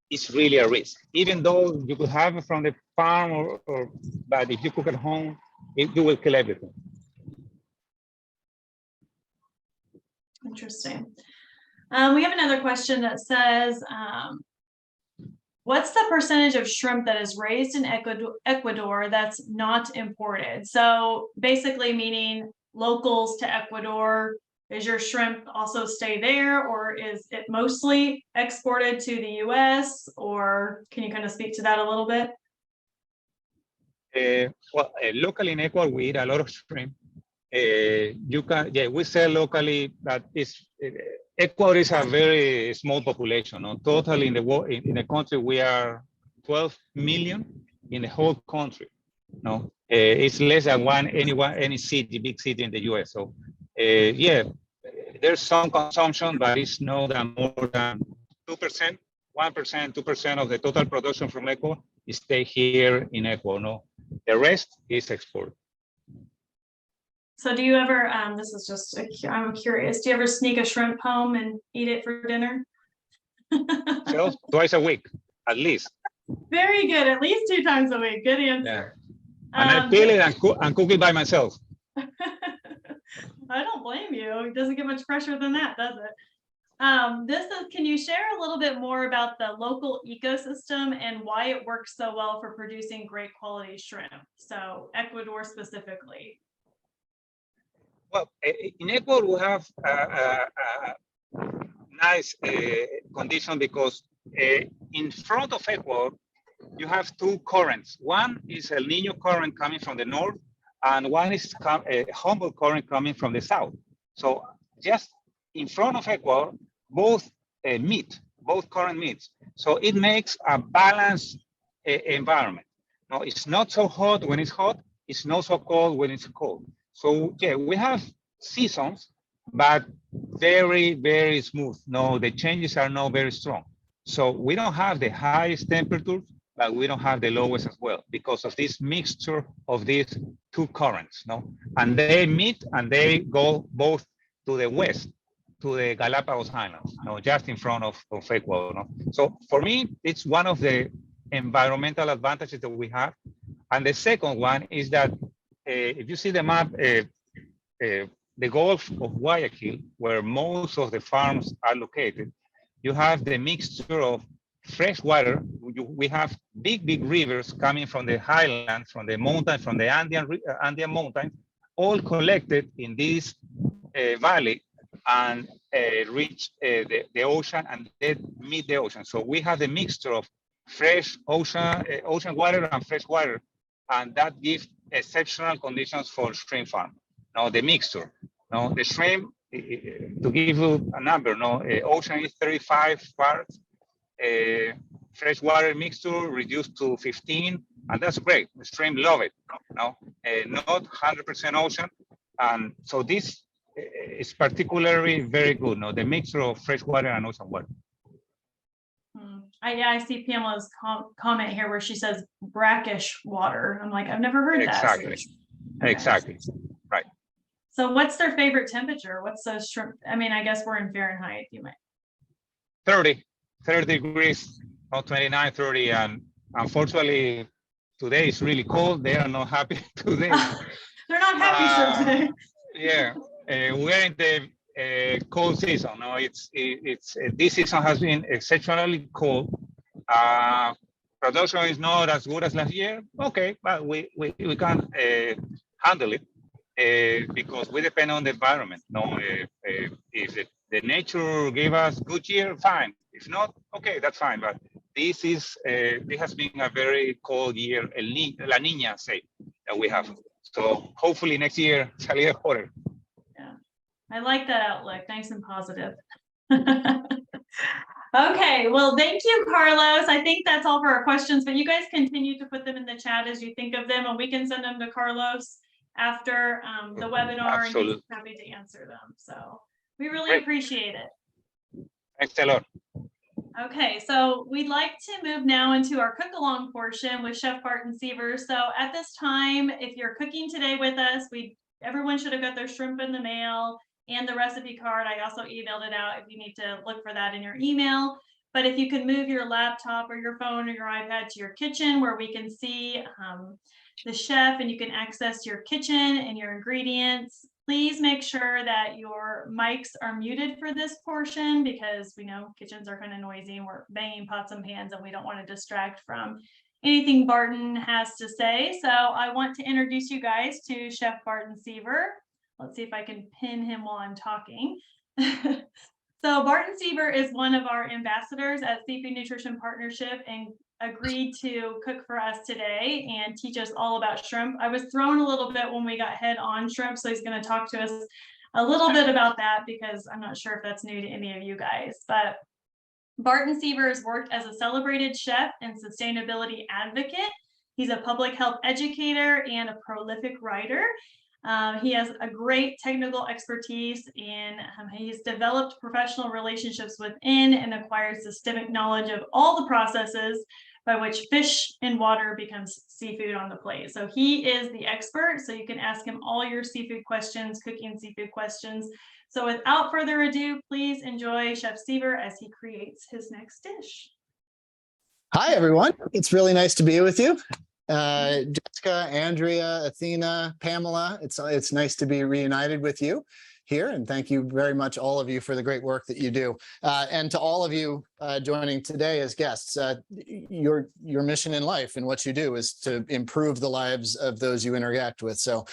it's really a risk. Even though you could have it from the farm, but if you cook at home, you will kill everything. Interesting. We have another question that says, what's the percentage of shrimp that is raised in Ecuador that's not imported? So basically meaning locals to Ecuador, is your shrimp also stay there, or is it mostly exported to the US? Or can you kind of speak to that a little bit? Locally in Ecuador, we eat a lot of shrimp. We sell locally, but Ecuador is a very small population. Total in the country, we are 12 million in the whole country. It's less than any city, big city in the US. So there's some consumption, but it's more than 2%, 1%, 2% of the total production from Ecuador is stay here in Ecuador. The rest is export. So do you ever, this is just, I'm curious, do you ever sneak a shrimp home and eat it for dinner? So twice a week, at least. Very good, at least 2 times a week, good answer. And I peel it and cook it by myself. I don't blame you. It doesn't get much fresher than that, does it? Can you share a little bit more about the local ecosystem and why it works so well for producing great quality shrimp? So Ecuador specifically. Well, in Ecuador, we have nice condition because in front of Ecuador, you have 2 currents. One is El Nino current coming from the north, and one is a Humboldt current coming from the south. So just in front of Ecuador, both meet, both current meets. So it makes a balanced environment. No, it's not so hot when it's hot. It's not so cold when it's cold. So yeah, we have seasons, but very, very smooth. No, the changes are not very strong. So we don't have the highest temperatures, but we don't have the lowest as well because of this mixture of these 2 currents. No, and they meet and they go both to the west, to the Galapagos Islands, no, just in front of Ecuador. No? So for me, it's one of the environmental advantages that we have. And the second one is that if you see the map, the Gulf of Guayaquil, where most of the farms are located, you have the mixture of fresh water. We have big rivers coming from the highlands, from the mountains, from the Andean mountains, all collected in this valley and reach the ocean and then meet the ocean. So we have the mixture of fresh ocean water and fresh water, and that gives exceptional conditions for shrimp farm. Now the mixture, now the shrimp, to give you a number, no, ocean is 35 parts, freshwater mixture reduced to 15, and that's great. The shrimp love it. No, not 100% ocean, and so this is particularly very good. No, the mixture of freshwater and ocean water. I see Pamela's comment here where she says brackish water. I'm like, I've never heard that. Exactly. Right. So what's their favorite temperature? What's the shrimp? I mean, I guess we're in Fahrenheit. You might. 30 degrees, not 29, 30. And unfortunately, today is really cold. They are not happy today. They're not happy today. Yeah, we're in the cold season. No, it's this season has been exceptionally cold. Production is not as good as last year. Okay, but we can handle it because we depend on the environment. No, if the nature gave us good year, fine. If not, okay, that's fine. But this has been a very cold year, La Niña say that we have. So hopefully next year it's a little hotter. Yeah, I like that outlook. Nice and positive. Okay, well, thank you, Carlos. I think that's all for our questions, but you guys continue to put them in the chat as you think of them, and we can send them to Carlos after the webinar. Absolutely. And he's happy to answer them. So we really appreciate it. Thanks a lot. Okay, so we'd like to move now into our cook along portion with Chef Barton Seaver. So at this time, if you're cooking today with us, everyone should have got their shrimp in the mail and the recipe card. I also emailed it out if you need to look for that in your email. But if you can move your laptop or your phone or your iPad to your kitchen where we can see the chef and you can access your kitchen and your ingredients, please make sure that your mics are muted for this portion because we know kitchens are kind of noisy and we're banging pots and pans and we don't want to distract from anything Barton has to say. So I want to introduce you guys to Chef Barton Seaver. Let's see if I can pin him while I'm talking. So Barton Seaver is one of our ambassadors at Seafood Nutrition Partnership and agreed to cook for us today and teach us all about shrimp. I was thrown a little bit when we got head on shrimp, so he's going to talk to us a little bit about that because I'm not sure if that's new to any of you guys. But Barton Seaver has worked as a celebrated chef and sustainability advocate. He's a public health educator and a prolific writer. He has a great technical expertise and he's developed professional relationships within and acquired systemic knowledge of all the processes by which fish in water becomes seafood on the plate. So he is the expert, so you can ask him all your seafood questions, cooking seafood questions. So without further ado, please enjoy Chef Seaver as he creates his next dish. Hi, everyone. It's really nice to be with you. Jessica, Andrea, Athena, Pamela, it's nice to be reunited with you here. And thank you very much, all of you, for the great work that you do. And to all of you joining today as guests, your mission in life and what you do is to improve the lives of those you interact with. So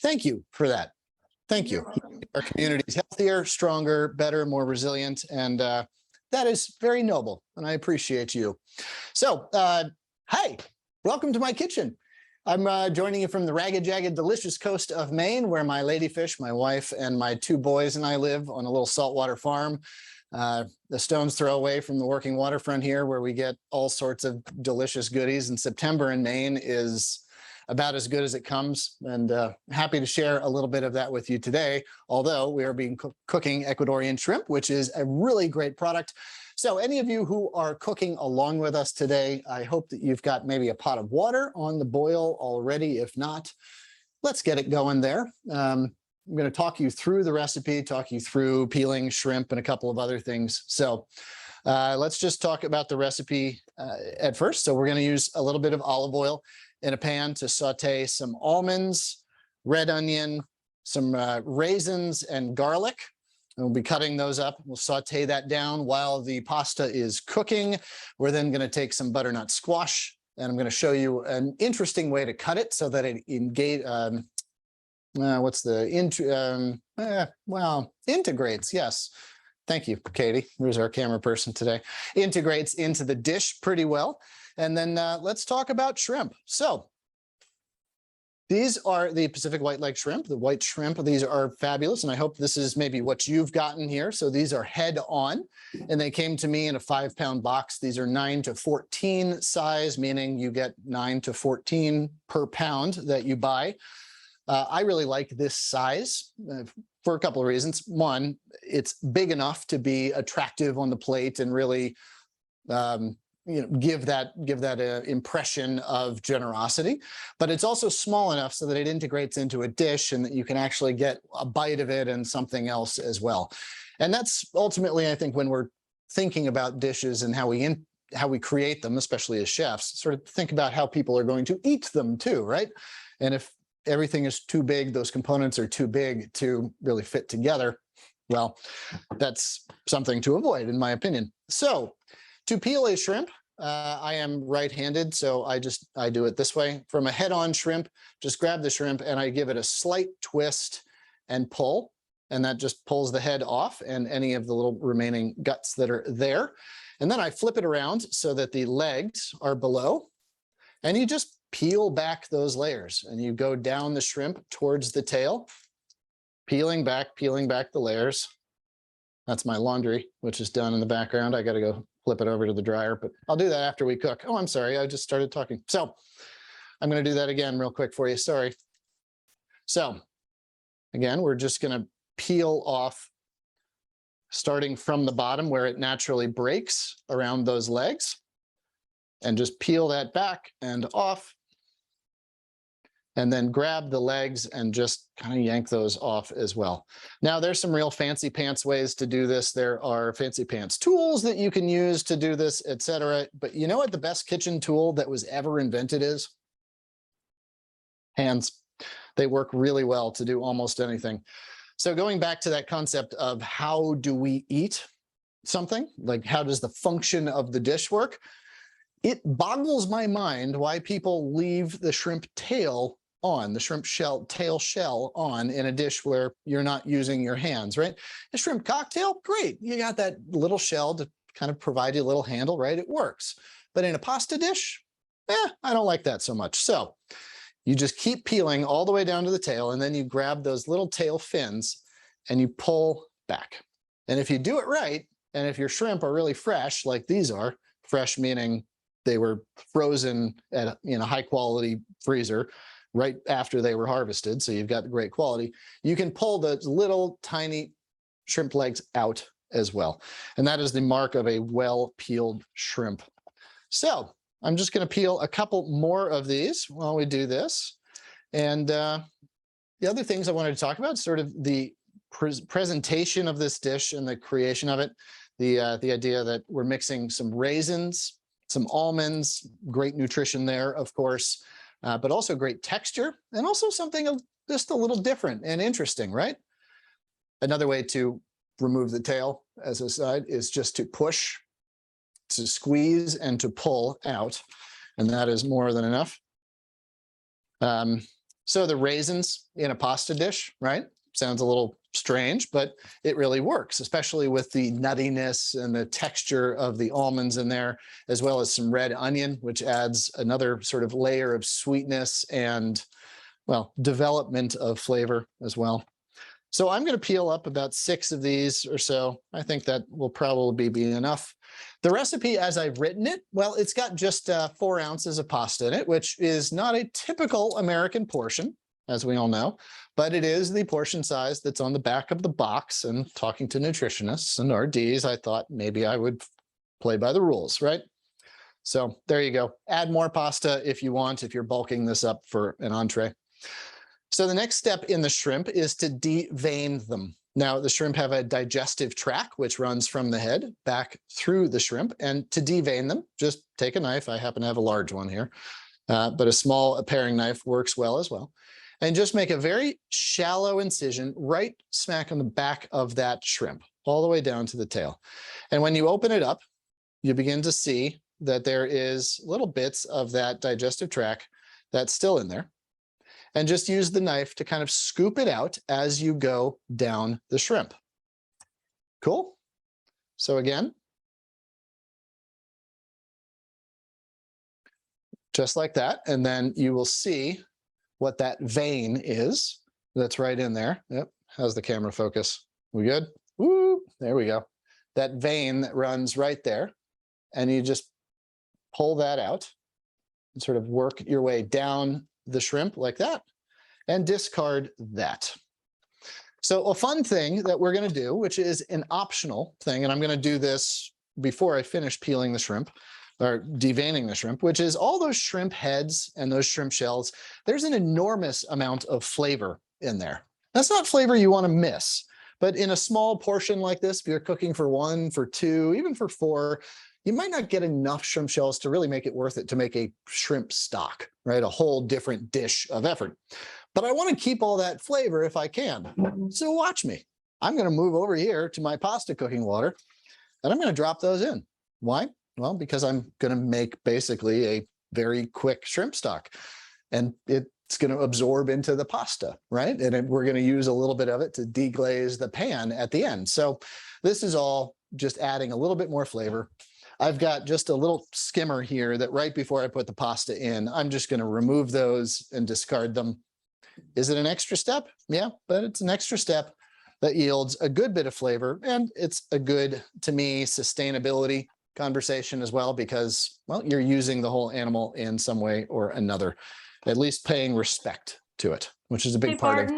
thank you for that. Thank you. Our community is healthier, stronger, better, more resilient, and that is very noble, and I appreciate you. So, hi, welcome to my kitchen. I'm joining you from the ragged, jagged, delicious coast of Maine, where my ladyfish, my wife, and my 2 boys and I live on a little saltwater farm. The stone's throw away from the working waterfront here, where we get all sorts of delicious goodies, and September in Maine is about as good as it comes, and happy to share a little bit of that with you today, although we are cooking Ecuadorian shrimp, which is a really great product. So any of you who are cooking along with us today, I hope that you've got maybe a pot of water on the boil already. If not, let's get it going there. I'm going to talk you through the recipe, talk you through peeling shrimp and a couple of other things. So let's just talk about the recipe at first. So we're going to use a little bit of olive oil in a pan to saute some almonds, red onion, some raisins and garlic. And we'll be cutting those up. We'll saute that down while the pasta is cooking. We're then going to take some butternut squash, and I'm going to show you an interesting way to cut it so that it integrates. Yes. Thank you, Katie. Who's our camera person today? Integrates into the dish pretty well. And then let's talk about shrimp. So these are the Pacific white leg shrimp, the white shrimp. These are fabulous. And I hope this is maybe what you've gotten here. So these are head on, and they came to me in a 5-pound box. These are 9 to 14 size, meaning you get 9 to 14 per pound that you buy. I really like this size for a couple of reasons. One, it's big enough to be attractive on the plate and really give that impression of generosity, but it's also small enough so that it integrates into a dish and that you can actually get a bite of it and something else as well. And that's ultimately, I think, when we're thinking about dishes and how we create them, especially as chefs, sort of think about how people are going to eat them too, right? And if everything is too big, those components are too big to really fit together, well, that's something to avoid, in my opinion. So to peel a shrimp, I am right-handed, so I do it this way. From a head-on shrimp, just grab the shrimp and I give it a slight twist and pull, and that just pulls the head off and any of the little remaining guts that are there. And then I flip it around so that the legs are below, and you just peel back those layers, and you go down the shrimp towards the tail, peeling back the layers. That's my laundry, which is done in the background. I got to go flip it over to the dryer, but I'll do that after we cook. Oh, I'm sorry. I just started talking. So I'm going to do that again real quick for you. Sorry. So again, we're just going to peel off starting from the bottom where it naturally breaks around those legs, and just peel that back and off. And then grab the legs and just kind of yank those off as well. Now, there's some real fancy pants ways to do this. There are fancy pants tools that you can use to do this, etc. But you know what the best kitchen tool that was ever invented is? Hands. They work really well to do almost anything. So going back to that concept of how do we eat something, like how does the function of the dish work? It boggles my mind why people leave the shrimp tail on, the shrimp tail shell on in a dish where you're not using your hands, right? A shrimp cocktail, great. You got that little shell to kind of provide you a little handle, right? It works. But in a pasta dish, I don't like that so much. So you just keep peeling all the way down to the tail, and then you grab those little tail fins and you pull back. And if you do it right, and if your shrimp are really fresh, like these are, fresh meaning they were frozen at a high quality freezer right after they were harvested, so you've got great quality, you can pull the little tiny shrimp legs out as well. And that is the mark of a well-peeled shrimp. So I'm just going to peel a couple more of these while we do this. And the other things I wanted to talk about, sort of the presentation of this dish and the creation of it. The idea that we're mixing some raisins, some almonds, great nutrition there, of course, but also great texture and also something just a little different and interesting, right? Another way to remove the tail as a side is just to push, to squeeze, and to pull out, and that is more than enough. So the raisins in a pasta dish, right? Sounds a little strange, but it really works, especially with the nuttiness and the texture of the almonds in there, as well as some red onion, which adds another sort of layer of sweetness and, well, development of flavor as well. So I'm going to peel up about 6 of these or so. I think that will probably be enough. The recipe as I've written it, well, it's got just 4 ounces of pasta in it, which is not a typical American portion, as we all know, but it is the portion size that's on the back of the box. And talking to nutritionists and RDs, I thought maybe I would play by the rules, right? So there you go. Add more pasta if you want, if you're bulking this up for an entree. So the next step in the shrimp is to devein them. Now, the shrimp have a digestive tract, which runs from the head back through the shrimp. And to devein them, just take a knife. I happen to have a large one here, but a small paring knife works well as well. And just make a very shallow incision right smack on the back of that shrimp, all the way down to the tail. And when you open it up, you begin to see that there is little bits of that digestive tract that's still in there. And just use the knife to kind of scoop it out as you go down the shrimp. Cool? So again, just like that. And then you will see what that vein is that's right in there. Yep. How's the camera focus? We good? Woo, there we go. That vein that runs right there. And you just pull that out and sort of work your way down the shrimp like that and discard that. So a fun thing that we're going to do, which is an optional thing, and I'm going to do this before I finish peeling the shrimp or deveining the shrimp, which is all those shrimp heads and those shrimp shells. There's an enormous amount of flavor in there. That's not flavor you want to miss, but in a small portion like this, if you're cooking for 1, for 2, even for 4, you might not get enough shrimp shells to really make it worth it to make a shrimp stock, right? A whole different dish of effort. But I want to keep all that flavor if I can. So watch me. I'm going to move over here to my pasta cooking water, and I'm going to drop those in. Why? Well, because I'm going to make basically a very quick shrimp stock, and it's going to absorb into the pasta, right? And we're going to use a little bit of it to deglaze the pan at the end. So this is all just adding a little bit more flavor. I've got just a little skimmer here that right before I put the pasta in, I'm just going to remove those and discard them. Is it an extra step? Yeah, but it's an extra step that yields a good bit of flavor, and it's a good, to me, sustainability conversation as well, because, well, you're using the whole animal in some way or another, at least paying respect to it, which is a big part of.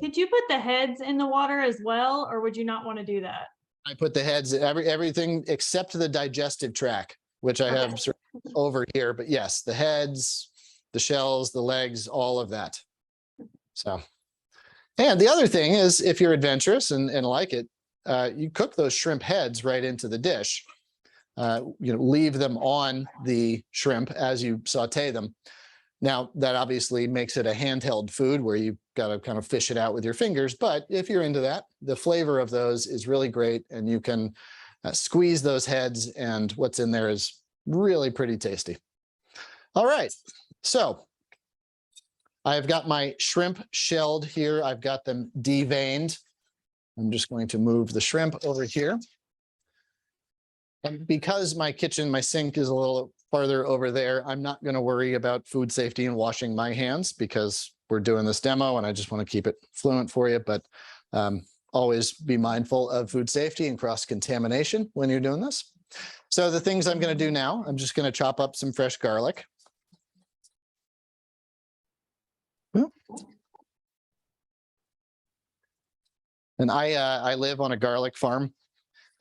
Could you put the heads in the water as well, or would you not want to do that? I put the heads, everything except the digestive tract, which I have sort of over here. But yes, the heads, the shells, the legs, all of that. So, and the other thing is, if you're adventurous and like it, you cook those shrimp heads right into the dish. Leave them on the shrimp as you saute them. Now, that obviously makes it a handheld food where you've got to kind of fish it out with your fingers. But if you're into that, the flavor of those is really great. And you can squeeze those heads, and what's in there is really pretty tasty. All right. So I've got my shrimp shelled here. I've got them deveined. I'm just going to move the shrimp over here. And because my kitchen, my sink is a little farther over there, I'm not going to worry about food safety and washing my hands because we're doing this demo and I just want to keep it fluent for you. But always be mindful of food safety and cross-contamination when you're doing this. So the things I'm going to do now, I'm just going to chop up some fresh garlic. And I live on a garlic farm.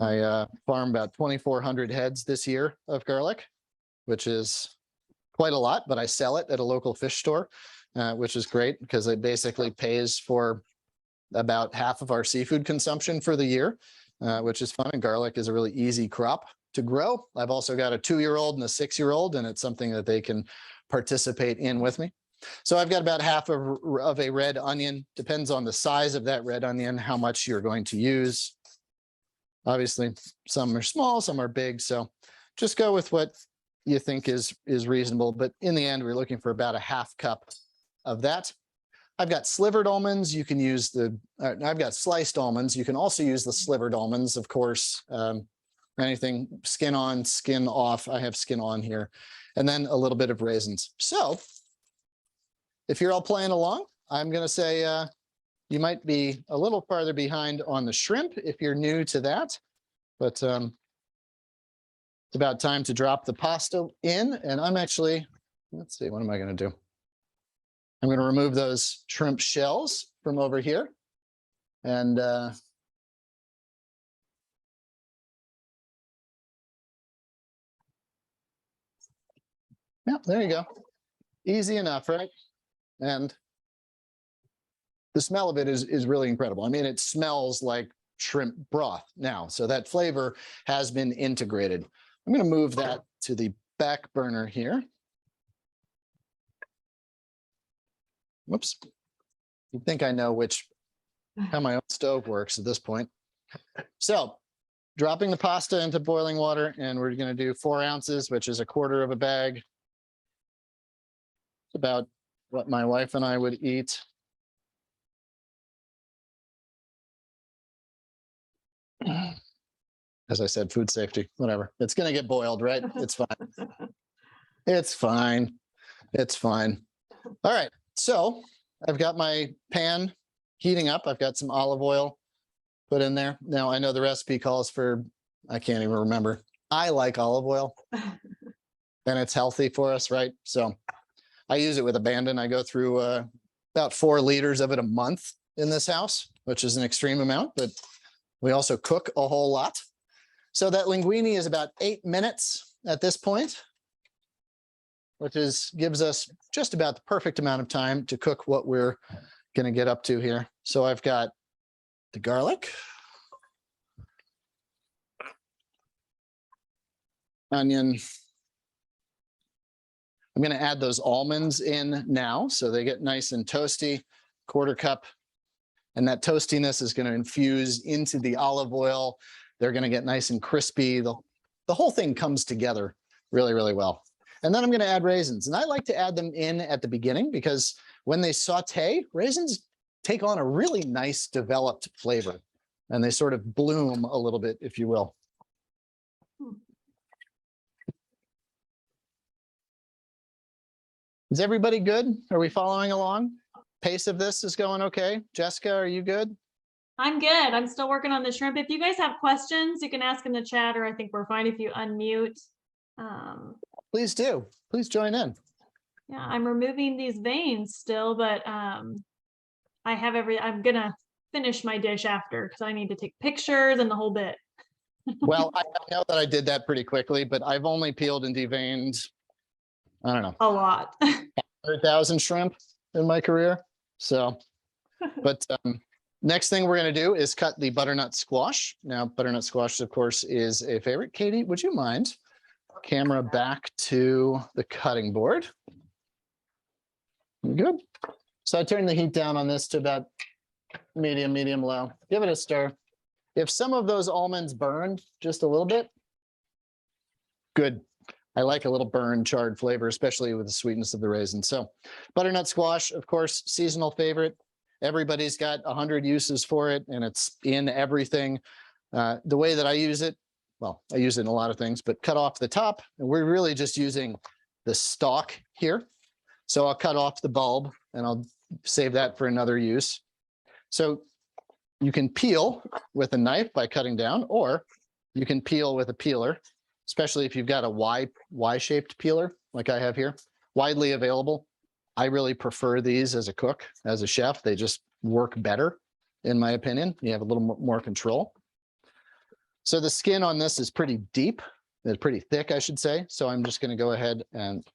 I farm about 2,400 heads this year of garlic. which is quite a lot, but I sell it at a local fish store, which is great because it basically pays for about half of our seafood consumption for the year, which is fun. And garlic is a really easy crop to grow. I've also got a 2-year-old and a 6-year-old, and it's something that they can participate in with me. So I've got about half of a red onion. Depends on the size of that red onion, how much you're going to use. Obviously, some are small, some are big. So just go with what you think is reasonable. But in the end, we're looking for about a half cup of that. I've got slivered almonds. You can use I've got sliced almonds. You can also use the slivered almonds, of course. Anything skin on, skin off. I have skin on here. And then a little bit of raisins. So if you're all playing along, I'm going to say you might be a little farther behind on the shrimp if you're new to that. But it's about time to drop the pasta in. And I'm actually, let's see, what am I going to do? I'm going to remove those shrimp shells from over here. And yeah, there you go. Easy enough, right? And the smell of it is really incredible. I mean, it smells like shrimp broth now. So that flavor has been integrated. I'm going to move that to the back burner here. Whoops. I think I know how my own stove works at this point. So dropping the pasta into boiling water, and we're going to do 4 ounces, which is 1/4 of a bag. It's about what my wife and I would eat. As I said, food safety, whatever. It's going to get boiled, right? It's fine. It's fine. It's fine. All right. So I've got my pan heating up. I've got some olive oil put in there. Now I know the recipe calls for, I can't even remember. I like olive oil and it's healthy for us, right? So I use it with abandon. I go through about 4 liters of it a month in this house, which is an extreme amount, but we also cook a whole lot. So that linguine is about 8 minutes at this point, which gives us just about the perfect amount of time to cook what we're going to get up to here. So I've got the garlic, onion. I'm going to add those almonds in now so they get nice and toasty, 1/4 cup. And that toastiness is going to infuse into the olive oil. They're going to get nice and crispy. The whole thing comes together really, really well. And then I'm going to add raisins. And I like to add them in at the beginning because when they saute, raisins take on a really nice developed flavor. And they sort of bloom a little bit, if you will. Is everybody good? Are we following along? Pace of this is going okay. Jessica, are you good? I'm good. I'm still working on the shrimp. If you guys have questions, you can ask in the chat, or I think we're fine if you unmute. Please do. Please join in. Yeah, I'm removing these veins still, but I'm gonna finish my dish after because I need to take pictures and the whole bit. Well, I know that I did that pretty quickly, but I've only peeled and deveined, I don't know, A lot. 100,000 shrimp in my career. So, but next thing we're going to do is cut the butternut squash. Now, butternut squash, of course, is a favorite. Katie, would you mind? Camera back to the cutting board. Good. So I turned the heat down on this to about medium, low. Give it a stir. If some of those almonds burned just a little bit, good. I like a little burn charred flavor, especially with the sweetness of the raisin. So butternut squash, of course, seasonal favorite. Everybody's got 100 uses for it and it's in everything. The way that I use it, well, I use it in a lot of things, but cut off the top. And we're really just using the stalk here. So I'll cut off the bulb and I'll save that for another use. So you can peel with a knife by cutting down, or you can peel with a peeler, especially if you've got a Y-shaped peeler like I have here, widely available. I really prefer these as a cook, as a chef. They just work better, in my opinion. You have a little more control. So the skin on this is pretty deep. It's pretty thick, I should say. So I'm just going to go ahead and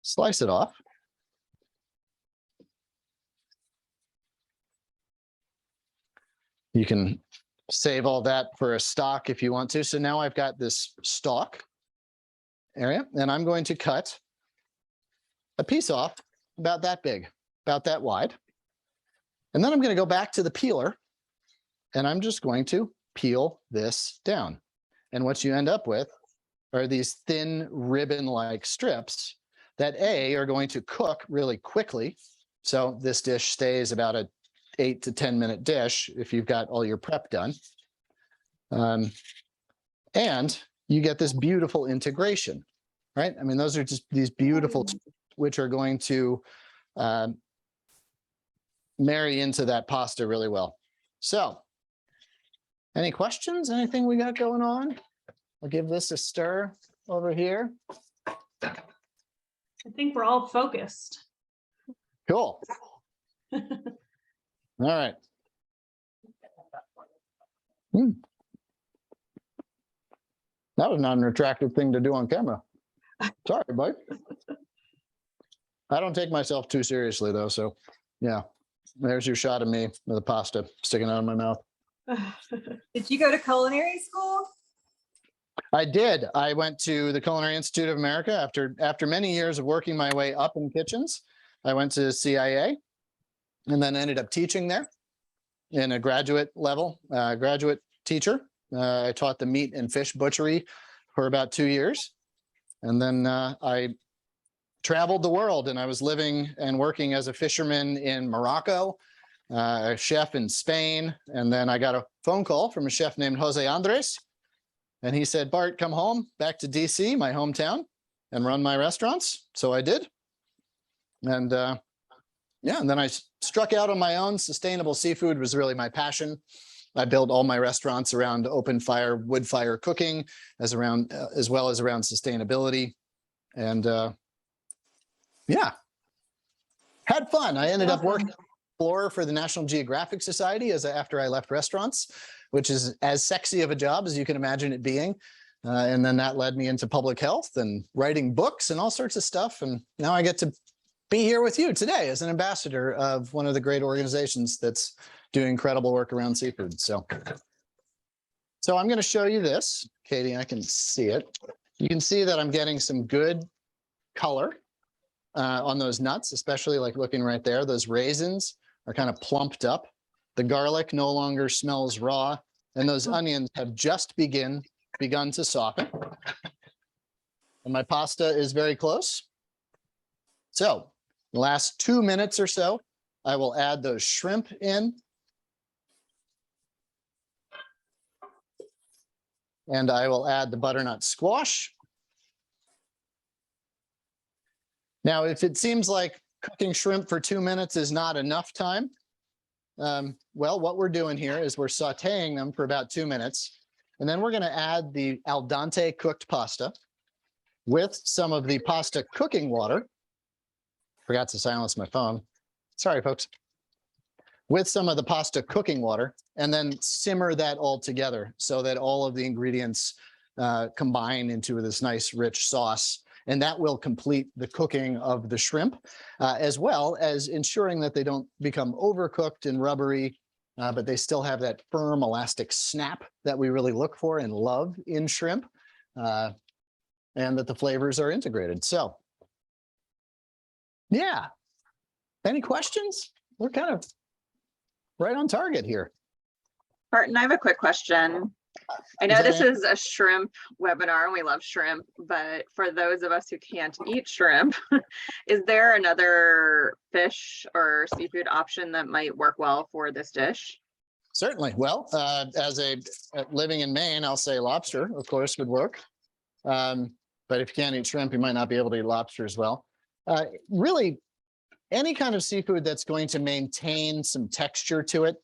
slice it off. You can save all that for a stock if you want to. So now I've got this stalk area, and I'm going to cut a piece off about that big, about that wide. And then I'm going to go back to the peeler, and I'm just going to peel this down. And what you end up with are these thin ribbon-like strips that are going to cook really quickly. So this dish stays about a 8 to 10 minute dish if you've got all your prep done. And you get this beautiful integration, right? I mean, those are just these beautiful, which are going to marry into that pasta really well. So any questions? Anything we got going on? I'll give this a stir over here. I think we're all focused. Cool. All right. That was not an attractive thing to do on camera. Sorry, Mike. I don't take myself too seriously though, so yeah. There's your shot of me with the pasta sticking out of my mouth. Did you go to culinary school? I did. I went to the Culinary Institute of America after many years of working my way up in kitchens. I went to CIA and then ended up teaching there in a graduate level, graduate teacher. I taught the meat and fish butchery for about 2 years. And then I traveled the world, and I was living and working as a fisherman in Morocco, a chef in Spain. And then I got a phone call from a chef named Jose Andres. And he said, Bart, come home back to DC, my hometown, and run my restaurants. So I did. And yeah, and then I struck out on my own. Sustainable seafood was really my passion. I built all my restaurants around open fire, wood fire cooking, as well as around sustainability. And yeah, had fun. I ended up working explorer for the National Geographic Society after I left restaurants, which is as sexy of a job as you can imagine it being. And then that led me into public health and writing books and all sorts of stuff. And now I get to be here with you today as an ambassador of one of the great organizations that's doing incredible work around seafood. So I'm going to show you this, Katie. I can see it. You can see that I'm getting some good color on those nuts, especially like looking right there. Those raisins are kind of plumped up. The garlic no longer smells raw, and those onions have just begun to soften. And my pasta is very close. So the last 2 minutes or so, I will add those shrimp in. And I will add the butternut squash. Now, if it seems like cooking shrimp for 2 minutes is not enough time, well, what we're doing here is we're sauteing them for about 2 minutes. And then we're going to add the al dente cooked pasta with some of the pasta cooking water. Forgot to silence my phone. Sorry, folks. With some of the pasta cooking water, and then simmer that all together so that all of the ingredients combine into this nice rich sauce. And that will complete the cooking of the shrimp, as well as ensuring that they don't become overcooked and rubbery, but they still have that firm elastic snap that we really look for and love in shrimp, and that the flavors are integrated. So yeah, any questions? We're kind of right on target here. Barton, I have a quick question. I know this is a shrimp webinar and we love shrimp, but for those of us who can't eat shrimp, is there another fish or seafood option that might work well for this dish? Certainly. Well, as living in Maine, I'll say lobster, of course, would work. But if you can't eat shrimp, you might not be able to eat lobster as well. Really, any kind of seafood that's going to maintain some texture to it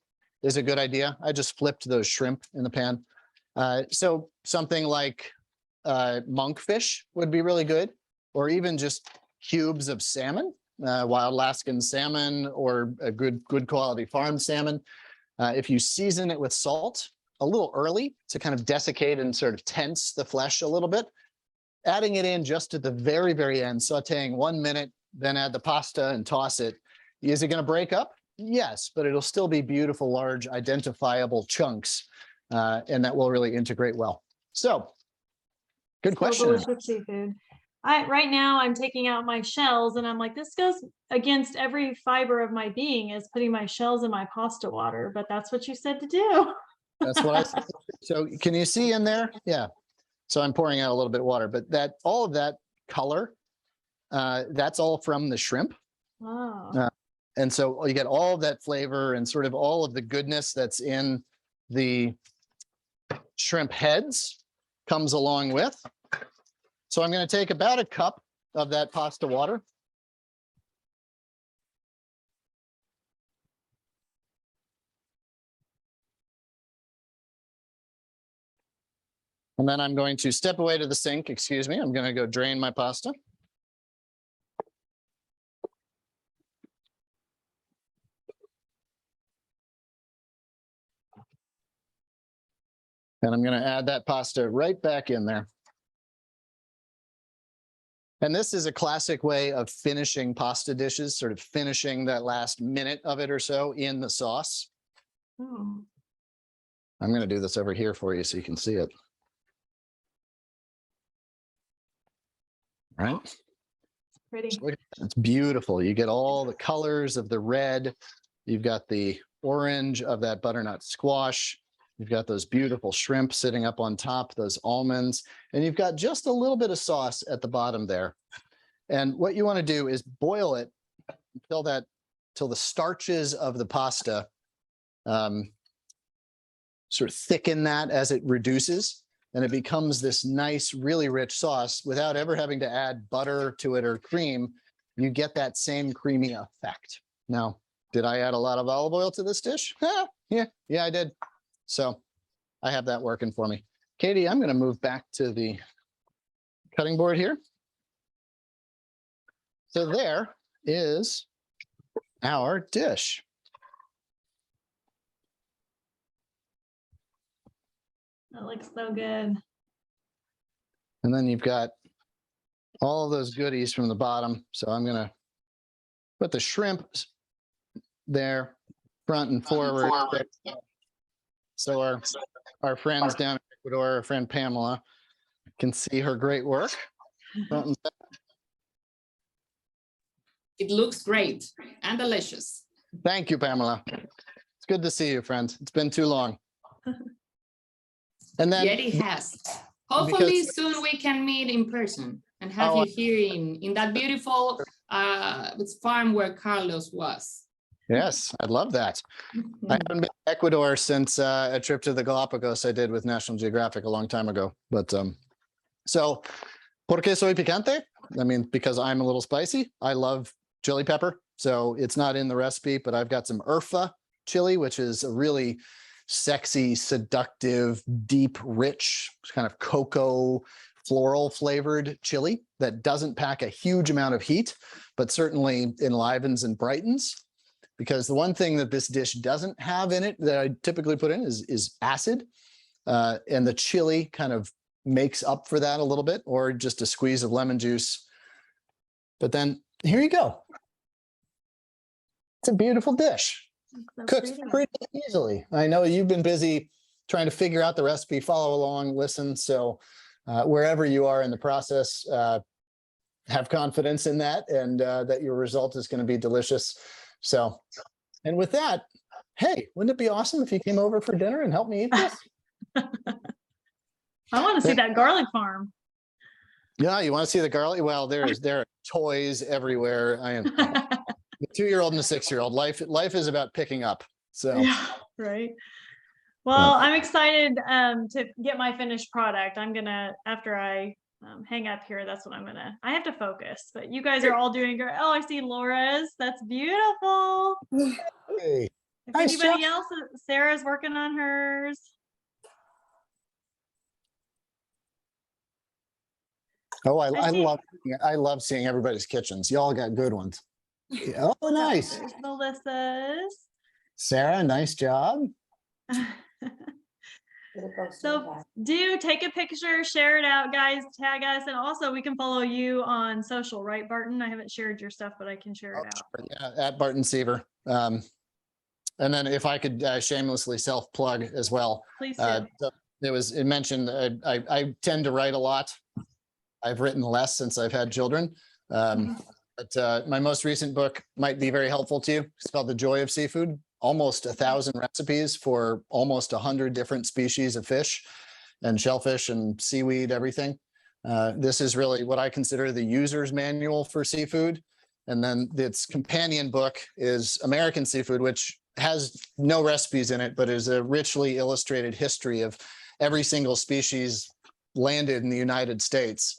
is a good idea. I just flipped those shrimp in the pan. So something like monkfish would be really good, or even just cubes of salmon, wild Alaskan salmon, or a good quality farmed salmon. If you season it with salt, a little early to kind of desiccate and sort of tense the flesh a little bit. Adding it in just at the very, very end, sauteing 1 minute, then add the pasta and toss it. Is it going to break up? Yes, but it'll still be beautiful, large, identifiable chunks, and that will really integrate well. So, good question. Delicious seafood. Right now I'm taking out my shells and I'm like, this goes against every fiber of my being, is putting my shells in my pasta water, but that's what you said to do. That's what I said. So can you see in there? Yeah. So I'm pouring out a little bit of water, but that all of that color, that's all from the shrimp. Oh. And so you get all of that flavor and sort of all of the goodness that's in the shrimp heads comes along with. So I'm going to take about a cup of that pasta water. And then I'm going to step away to the sink. Excuse me. I'm going to go drain my pasta. And I'm going to add that pasta right back in there. And this is a classic way of finishing pasta dishes, sort of finishing that last minute of it or so in the sauce. Oh. I'm going to do this over here for you so you can see it. All right. Pretty. It's beautiful. You get all the colors of the red. You've got the orange of that butternut squash. You've got those beautiful shrimp sitting up on top, those almonds, and you've got just a little bit of sauce at the bottom there. And what you want to do is boil it till the starches of the pasta sort of thicken that as it reduces, and it becomes this nice, really rich sauce without ever having to add butter to it or cream. You get that same creamy effect. Now, did I add a lot of olive oil to this dish? Yeah, I did. So I have that working for me. Katie, I'm going to move back to the cutting board here. So there is our dish. That looks so good. And then you've got all of those goodies from the bottom. So I'm going to put the shrimp there, front and forward. So our friends down in Ecuador, our friend Pamela, can see her great work. It looks great and delicious. Thank you, Pamela. It's good to see you, friend. It's been too long. And then Yet it has. Hopefully soon we can meet in person and have you here in that beautiful farm where Carlos was. Yes, I'd love that. I haven't been to Ecuador since a trip to the Galapagos I did with National Geographic a long time ago. But so, ¿por qué soy picante? I mean, because I'm a little spicy. I love chili pepper. So it's not in the recipe, but I've got some Urfa chili, which is a really sexy, seductive, deep, rich, kind of cocoa, floral flavored chili that doesn't pack a huge amount of heat, but certainly enlivens and brightens. Because the one thing that this dish doesn't have in it that I typically put in is acid. And the chili kind of makes up for that a little bit, or just a squeeze of lemon juice. But then here you go. It's a beautiful dish. So Cooks pretty easily. I know you've been busy trying to figure out the recipe, follow along, listen. So wherever you are in the process, have confidence in that and that your result is going to be delicious. So, and with that, hey, wouldn't it be awesome if you came over for dinner and helped me eat this? I want to see that garlic farm. Yeah, you want to see the garlic? Well, there are toys everywhere. I am the 2-year-old and the 6-year-old. Life is about picking up. So, yeah, right. Well, I'm excited to get my finished product. I'm gonna, after I hang up here, that's what I have to focus, but you guys are all doing great. Oh, I see Laura's. That's beautiful. Hey, If nice anybody job. else, Sarah's working on hers. Oh, I love seeing everybody's kitchens. Y'all got good ones. Oh, nice. There's Melissa's. Sarah, nice job. So do take a picture, share it out, guys, tag us, and also we can follow you on social, right, Barton? I haven't shared your stuff, but I can share it out. Yeah, at Barton Seaver. And then if I could shamelessly self-plug as well. Please do. It mentioned I tend to write a lot. I've written less since I've had children. But my most recent book might be very helpful to you. It's called The Joy of Seafood. Almost 1,000 recipes for almost 100 different species of fish and shellfish and seaweed, everything. This is really what I consider the user's manual for seafood. And then its companion book is American Seafood, which has no recipes in it, but is a richly illustrated history of every single species landed in the United States.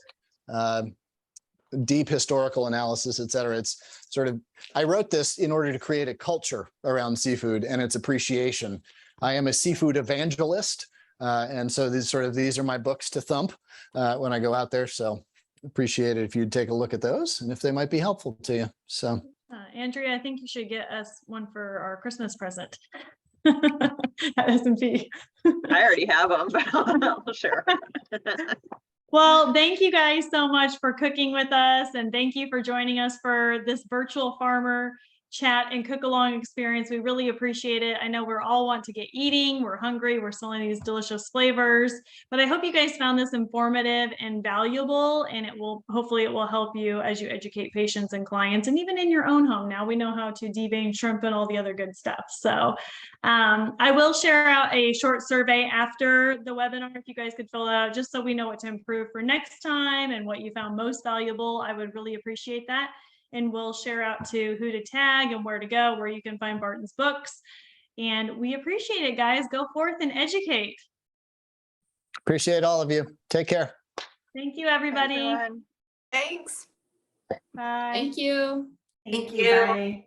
Deep historical analysis, et cetera. It's sort of, I wrote this in order to create a culture around seafood and its appreciation. I am a seafood evangelist. And so these are my books to thump when I go out there. So appreciate it if you'd take a look at those and if they might be helpful to you. So Andrea, I think you should get us one for our Christmas present at SNP. I already have them, but I'll share. Well, thank you guys so much for cooking with us, and thank you for joining us for this virtual farmer chat and cook along experience. We really appreciate it. I know we're all want to get eating, we're hungry, we're smelling these delicious flavors, but I hope you guys found this informative and valuable, and hopefully it will help you as you educate patients and clients, and even in your own home. Now we know how to devein shrimp and all the other good stuff. So I will share out a short survey after the webinar if you guys could fill it out, just so we know what to improve for next time and what you found most valuable. I would really appreciate that. And we'll share out to who to tag and where to go, where you can find Barton's books. And we appreciate it, guys. Go forth and educate. appreciate all of you. Take care. Thank you, everybody. Thanks. Bye. Thank you. Thank you. Bye.